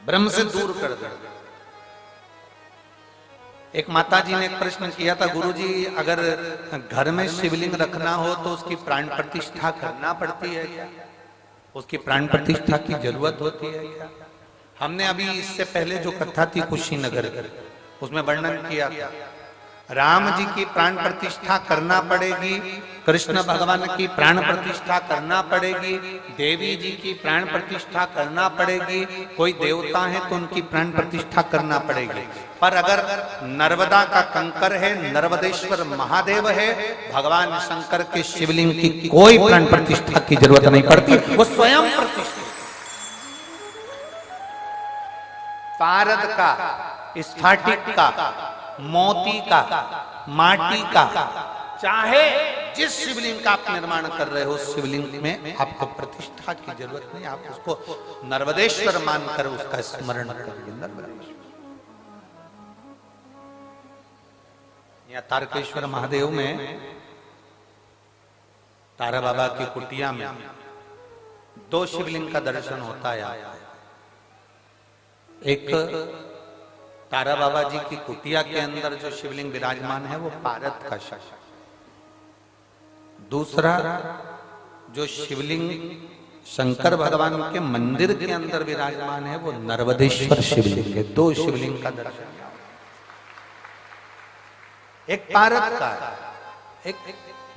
भ्रम से दूर कर देना। एक माता जी ने एक प्रश्न किया था, गुरुजी अगर घर में शिवलिंग रखना हो तो उसकी प्राण प्रतिष्ठा करना पड़ती है क्या? उसकी प्राण प्रतिष्ठा की जरूरत होती है क्या? हमने अभी इससे पहले जो कथा थी कुशीनगर, उसमें वर्णन किया था, राम जी की प्राण प्रतिष्ठा करना पड़ेगी, कृष्ण भगवान की प्राण प्रतिष्ठा करना पड़ेगी, देवी जी की प्राण प्रतिष्ठा करना पड़ेगी, कोई देवता है तो उनकी प्राण प्रतिष्ठा करना पड़ेगी। पर अगर नर्मदा का कंकर है, नर्मदेश्वर महादेव है, भगवान शंकर के शिवलिंग की कोई प्राण प्रतिष्ठा की जरूरत नहीं पड़ती, वो स्वयं प्रतिष्ठा। पारद का, स्फटिक का, मोती का, माटी का, चाहे जिस शिवलिंग का आप निर्माण कर रहे हो उस शिवलिंग में आपको प्रतिष्ठा की जरूरत नहीं, आप उसको नर्मदेश्वर मानकर उसका स्मरण करिए। नर्मदेश्वर यहाँ तारकेश्वर महादेव में तारा बाबा की कुटिया में 2 शिवलिंग का दर्शन होता है। एक तारा बाबा जी की कुटिया के अंदर जो शिवलिंग विराजमान है वो पारत का शिव, दूसरा जो शिवलिंग शंकर भगवान के मंदिर के अंदर विराजमान है वो नर्मदेश्वर शिवलिंग है। 2 शिवलिंग का दर्शन, एक पारत का है, एक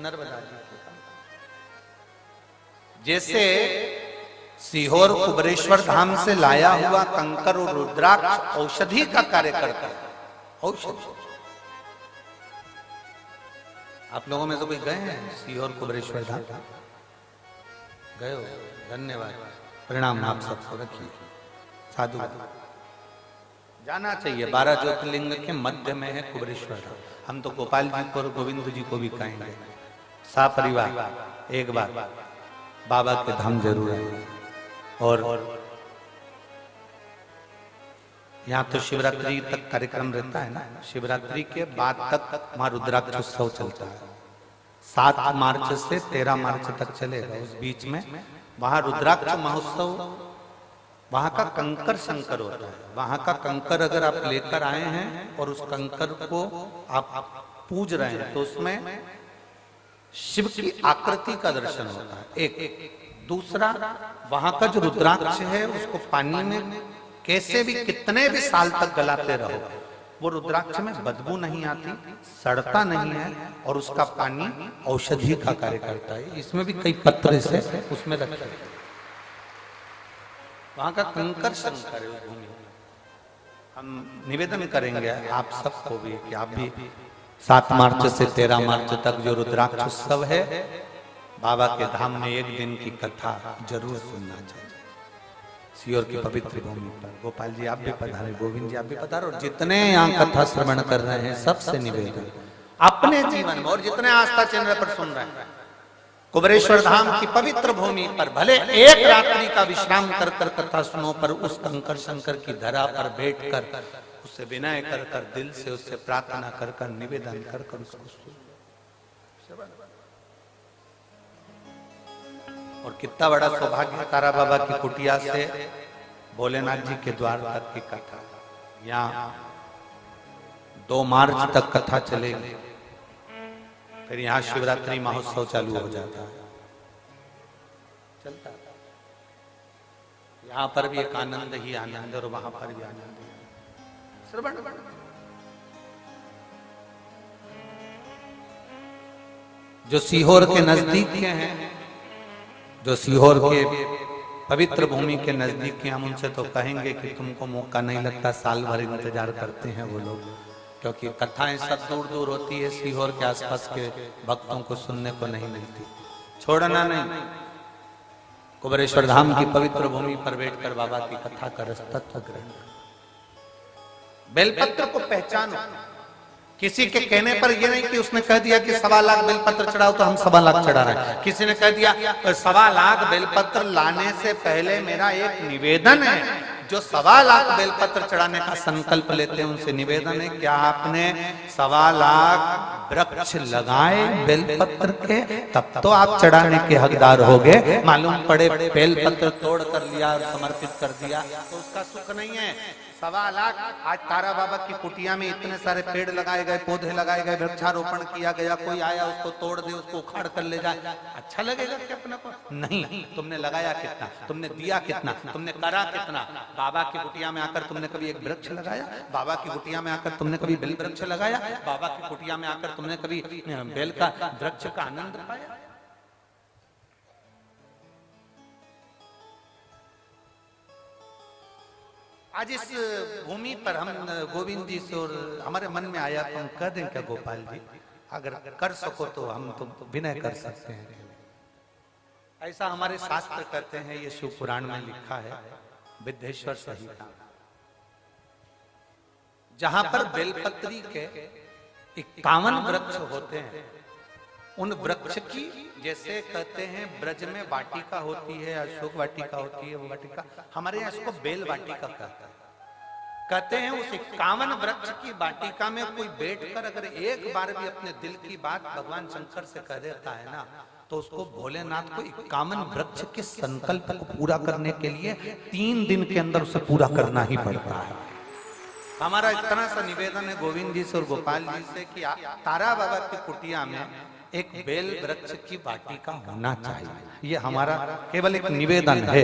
नर्मदा जी का। जैसे सीहोर कुबरेश्वर धाम से लाया हुआ कंकर और रुद्राक्ष औषधि का कार्य करता है। औषधि, आप लोगों में तो कोई गए हैं सीहोर कुबरेश्वर धाम? गए हो? धन्यवाद, प्रणाम आप सबको, रखिए साधु। जाना चाहिए, 12 ज्योतिर्लिंग के मध्य में है कुबरेश्वर धाम। हम तो गोपाल जी को और गोविंद जी को भी कहेंगे, सपरिवार एक बार बाबा के धाम जरूर आए। और यहाँ तो शिवरात्रि तक कार्यक्रम रहता है ना, शिवरात्रि के बाद तक वहां रुद्राक्ष उत्सव चलता है। 7 मार्च से 13 मार्च तक चलेगा। उस बीच में वहां रुद्राक्ष महोत्सव, वहां का कंकर शंकर होता है। वहां का कंकर अगर आप लेकर आए हैं और उस कंकर को आप पूज रहे हैं तो उसमें शिव की आकृति का दर्शन होता है। एक दूसरा, वहां का जो रुद्राक्ष है उसको पानी में कैसे भी कितने भी साल तक गलाते रहो, वो रुद्राक्ष में बदबू नहीं आती, सड़ता नहीं है और उसका पानी औषधि का कार्य करता है। इसमें भी कई पत्र से उसमें रखे। वहां का कंकर शंकर है भूमि। हम निवेदन करेंगे आप सबको भी कि आप भी 7 मार्च से 13 मार्च तक जो रुद्राक्ष उत्सव है बाबा के धाम में एक दिन की कथा जरूर सुनना चाहिए। सीहोर की पवित्र भूमि पर गोपाल जी आप भी पधारे, गोविंद जी आप भी पधारो। जितने यहाँ कथा श्रवण कर रहे हैं सबसे निवेदन, अपने जीवन में और जितने आस्था चैनल पर सुन रहे हैं, कुबरेश्वर धाम की पवित्र भूमि पर भले एक रात्रि का विश्राम कर कर कथा सुनो, पर उस कंकर शंकर की धरा पर बैठकर उससे विनय कर कर, दिल से उससे प्रार्थना कर कर, निवेदन कर कर उसको सुनो। और कितना बड़ा सौभाग्य, तारा बाबा की कुटिया से भोलेनाथ जी के द्वार तक की कथा। यहाँ 2 मार्च तक कथा चलेगी, फिर यहाँ शिवरात्रि महोत्सव चालू हो जाता है, चलता है। यहाँ पर भी एक आनंद ही आनंद और वहां पर भी आनंद ही। जो सीहोर के नजदीक के हैं, जो सीहोर के पवित्र भूमि के नजदीक के, हम उनसे तो कहेंगे कि तुमको मौका नहीं लगता, साल भर इंतजार करते हैं वो लोग, क्योंकि कथाएं सब दूर दूर होती है, सीहोर के आसपास के भक्तों को सुनने को नहीं मिलती। छोड़ना नहीं, कुबरेश्वर धाम की पवित्र भूमि पर बैठकर बाबा की कथा का रस तत्व ग्रहण। बेलपत्र को पहचानो। किसी के कहने पर यह नहीं कि उसने कह दिया कि 1.25 लाख बेलपत्र चढ़ाओ तो हम 1.25 लाख चढ़ा रहे हैं। किसी ने कह दिया 1.25 लाख बेलपत्र लाने से पहले मेरा एक निवेदन है, जो 1.25 लाख बेलपत्र चढ़ाने का संकल्प लेते हैं उनसे निवेदन है, क्या आपने 1.25 लाख वृक्ष लगाए बेलपत्र के, तब तो आप चढ़ाने के हकदार हो गए। मालूम पड़े बेलपत्र तोड़ कर लिया और समर्पित कर दिया तो उसका सुख नहीं है। 1.25 लाख, आज तारा बाबा की कुटिया में इतने सारे पेड़ लगाए गए, पौधे लगाए गए, वृक्षारोपण किया गया, कोई आया उसको तोड़ दे, उसको उखाड़ कर ले जाए, अच्छा लगेगा क्या अपने को? नहीं। तुमने लगाया कितना, तुमने दिया कितना, तुमने करा कितना? बाबा की कुटिया में आकर तुमने कभी एक वृक्ष लगाया? बाबा की कुटिया में आकर तुमने कभी बेल वृक्ष लगाया? बाबा की कुटिया में आकर तुमने कभी बेल का वृक्ष का आनंद पाया? आज इस भूमि पर हम गोविंद जी से और हमारे मन में आया तो हम कह दें क्या गोपाल जी, अगर कर सको तो हम तो विनय कर सकते हैं। ऐसा हमारे शास्त्र कहते हैं, ये शिव पुराण में लिखा है, विद्येश्वर संहिता, जहां पर बेलपत्री के 51 वृक्ष होते हैं, उन वृक्ष की, जैसे कहते हैं ब्रज में वाटिका होती है, अशोक वाटिका होती है, वो वाटिका हमारे यहाँ इसको बेल वाटिका कहते हैं। कहते हैं उस 51 वृक्ष की वाटिका में कोई बैठकर अगर एक बार भी अपने दिल की बात भगवान शंकर से कह देता है ना, तो उसको भोलेनाथ को 51 वृक्ष के संकल्प को पूरा करने के लिए 3 दिन के अंदर उसे पूरा करना ही पड़ता है। हमारा इतना सा निवेदन है गोविंद जी से और गोपाल जी से कि तारा बाबा की कुटिया में एक बेल वृक्ष की वाटिका होना चाहिए। ये हमारा केवल एक निवेदन है,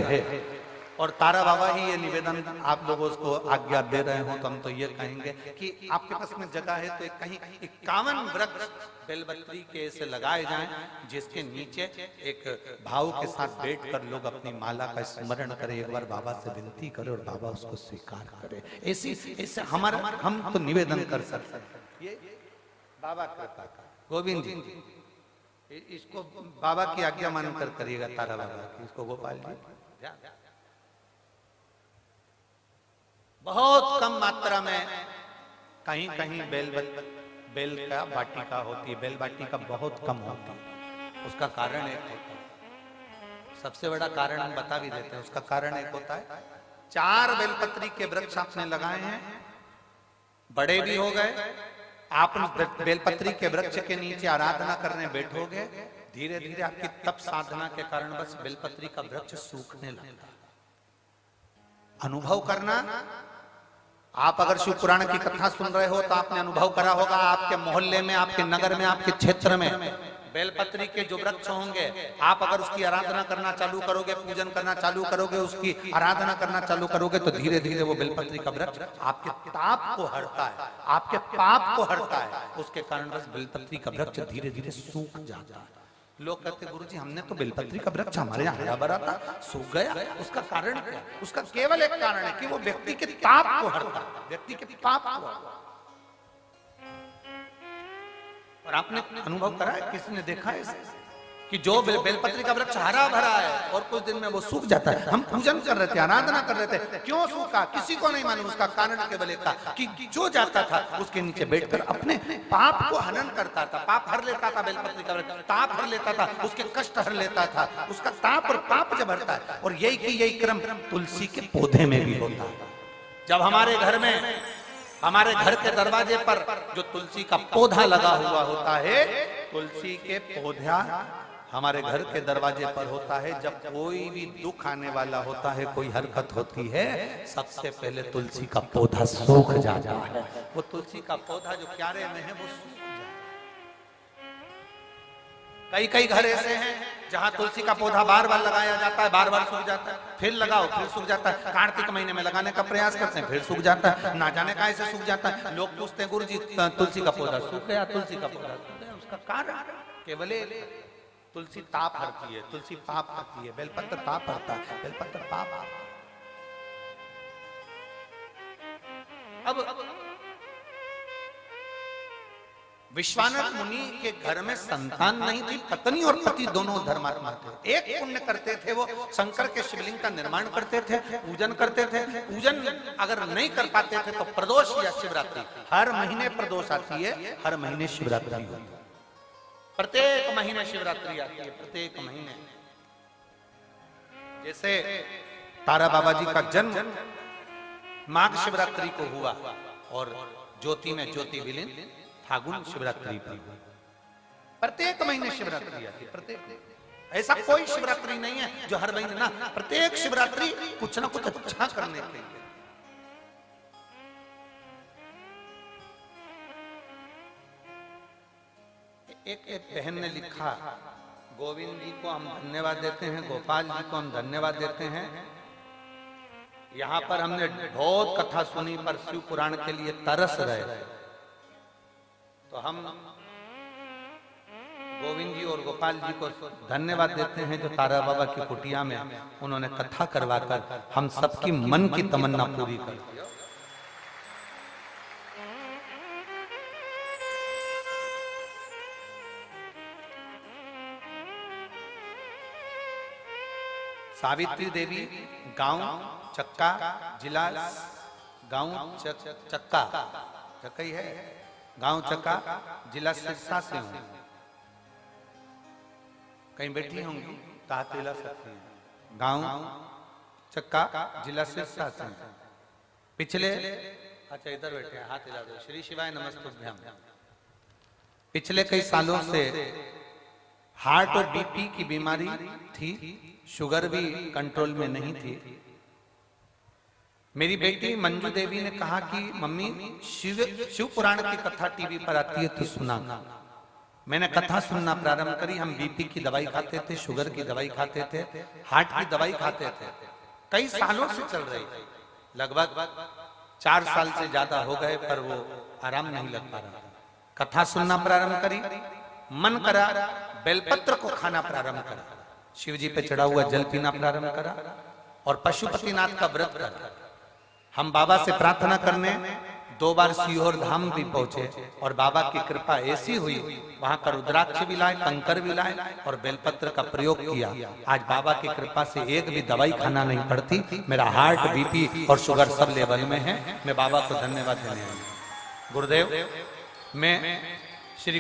और तारा बाबा ही ये निवेदन आप लोगों को आज्ञा दे रहे हो, तो हम तो ये कहेंगे कि आपके पास में जगह है तो कहीं 51 वृक्ष बेलपत्री के ऐसे लगाए जाएं, जिसके नीचे एक भाव के साथ बैठकर लोग अपनी माला का स्मरण करें, एक बार बाबा से विनती करें और बाबा उसको स्वीकार करे। ऐसे हमारा हम तो निवेदन कर सकते हैं। ये बाबा कृपा का गोविंद जी, इसको बाबा की आज्ञा मानकर करिएगा, तारा बाबा की, इसको गोपाल जी। बहुत कम मात्रा में कहीं कहीं बेल का वाटिका होती है, बेल वाटिका बहुत कम होती है। उसका कारण एक होता है, सबसे बड़ा कारण हम बता भी देते हैं। उसका कारण एक होता है, 4 बेलपत्री के वृक्ष आपने लगाए हैं, बड़े भी हो गए, आप बेलपत्री के वृक्ष के नीचे आराधना करने बैठोगे, धीरे धीरे आपकी तप साधना के कारण बस बेलपत्री का वृक्ष सूखने लगता है। अनुभव करना, आप अगर शिव पुराण की कथा सुन रहे हो तो आपने अनुभव करा होगा, आपके मोहल्ले में, आपके नगर में, आपके क्षेत्र में बेलपत्री के जो वृक्ष होंगे, आप अगर उसकी आराधना करना चालू करोगे, पूजन करना चालू करोगे, उसकी आराधना करना चालू करोगे, तो धीरे धीरे वो बेलपत्री का वृक्ष आपके ताप को हरता है, आपके पाप को हरता है। उसके कारण बस बेलपत्री का वृक्ष धीरे धीरे सूख जाता है। लोग कहते गुरुजी हमने तो बेलपत्री का वृक्ष हमारे यहाँ हरा भरा था, सूख गया, उसका कारण क्या? उसका केवल एक कारण है कि वो व्यक्ति के ताप को हरता है, व्यक्ति के पाप को। और आपने अनुभव करा है, किसी ने देखा है इसे कि जो बेलपत्री का वृक्ष हरा भरा है और कुछ दिन में वो सूख जाता है। हम पूजन कर रहे थे, आराधना कर रहे थे, क्यों सूखा किसी को नहीं मालूम। उसका कारण केवल एक था कि जो जाता था उसके नीचे बैठकर अपने पाप को हनन करता था, पाप हर लेता था। बेलपत्री का वृक्ष ताप हर लेता था, उसके कष्ट हर लेता था, उसका ताप और पाप जब हरता है। और यही क्रम तुलसी के पौधे में भी होता है। जब हमारे घर में, हमारे घर के दरवाजे पर जो तुलसी का पौधा लगा हुआ होता है, तुलसी के पौधा हमारे घर के दरवाजे पर होता है, जब कोई भी दुख आने वाला होता है, कोई हरकत होती है, सबसे पहले तुलसी का पौधा सूख जाता है। वो तुलसी का पौधा जो क्यारे में है वो सूख जाता है। कई घर ऐसे हैं जहां तुलसी का पौधा बार बार लगाया जाता है, बार बार सूख जाता है, फिर लगाओ फिर सूख जाता है। कार्तिक महीने में लगाने का प्रयास करते हैं, फिर सूख जाता है, ना जाने का ऐसे सूख जाता है। लोग पूछते हैं गुरुजी तुलसी का पौधा सूख गया, तुलसी का पौधा सूख गया। उसका कारण केवल तुलसी ताप हरती है, तुलसी पाप हरती है। बेलपत्र ताप हरता है, बेलपत्र पाप। अब विश्वानर मुनि के घर में संतान नहीं थी, पत्नी और पति दोनों धर्मात्मा थे। एक पुण्य करते थे, वो शंकर के शिवलिंग का निर्माण करते थे, पूजन करते थे। पूजन अगर नहीं कर पाते थे तो प्रदोष या शिवरात्रि, हर महीने प्रदोष आती है, हर महीने शिवरात्रि होती है, प्रत्येक महीने शिवरात्रि आती है, प्रत्येक महीने। जैसे तारा बाबा जी का जन्म माघ शिवरात्रि को हुआ और ज्योति में ज्योति विलीन फागुन शिवरात्रि पर। प्रत्येक महीने शिवरात्रि आती है, प्रत्येक। ऐसा कोई शिवरात्रि नहीं है जो हर महीने ना, प्रत्येक शिवरात्रि कुछ ना कुछ अच्छा करने के लिए। एक बहन ने लिखा, गोविंद जी को हम धन्यवाद देते हैं, गोपाल जी को हम धन्यवाद देते हैं। यहाँ पर हमने बहुत कथा सुनी पर शिव पुराण के लिए तरस रहे, तो हम गोविंद जी और गोपाल जी को धन्यवाद देते हैं जो तारा बाबा की कुटिया में उन्होंने कथा करवाकर हम सबकी मन की तमन्ना पूरी कर दी। सावित्री देवी गांव चक्का, जिला गांव चक्का, चक्का ही है, गांव चक्का, जिला सिरसा से हूं। कहीं बैठी होंगी तो हाथ हिला सकती हैं। गांव चक्का, जिला सिरसा से पिछले, अच्छा इधर बैठे हैं, हाथ हिला दो। श्री शिवाय नमस्तुभ्यम। पिछले कई सालों से हार्ट और बीपी की बीमारी थी, शुगर भी कंट्रोल में नहीं थी। मेरी बेटी मंजू देवी ने कहा कि मम्मी शिव पुराण की कथा टीवी पर आती है तो सुना। मैंने कथा सुनना प्रारंभ करी। हम बीपी की दवाई खाते थे, शुगर की दवाई खाते थे, हार्ट की दवाई खाते थे, कई सालों से चल रही थी। लगभग 4 साल से ज्यादा हो गए, पर वो आराम नहीं लग पा रहा। कथा सुनना प्रारंभ करी, मन करा बेलपत्र को खाना प्रारंभ करा, शिव जी पे चढ़ा हुआ जल पीना प्रारंभ करा और पशुपतिनाथ का व्रत करा। हम बाबा से प्रार्थना करने 2 बार सीहोर धाम भी पहुंचे और बाबा की कृपा ऐसी हुई, वहां का रुद्राक्ष भी लाए, कंकर भी लाए और बेलपत्र का प्रयोग किया। आज बाबा की कृपा से एक भी दवाई खाना नहीं पड़ती। मेरा हार्ट, बीपी और शुगर सब लेवल में है। मैं बाबा को धन्यवाद देने आया। गुरुदेव, मैं श्री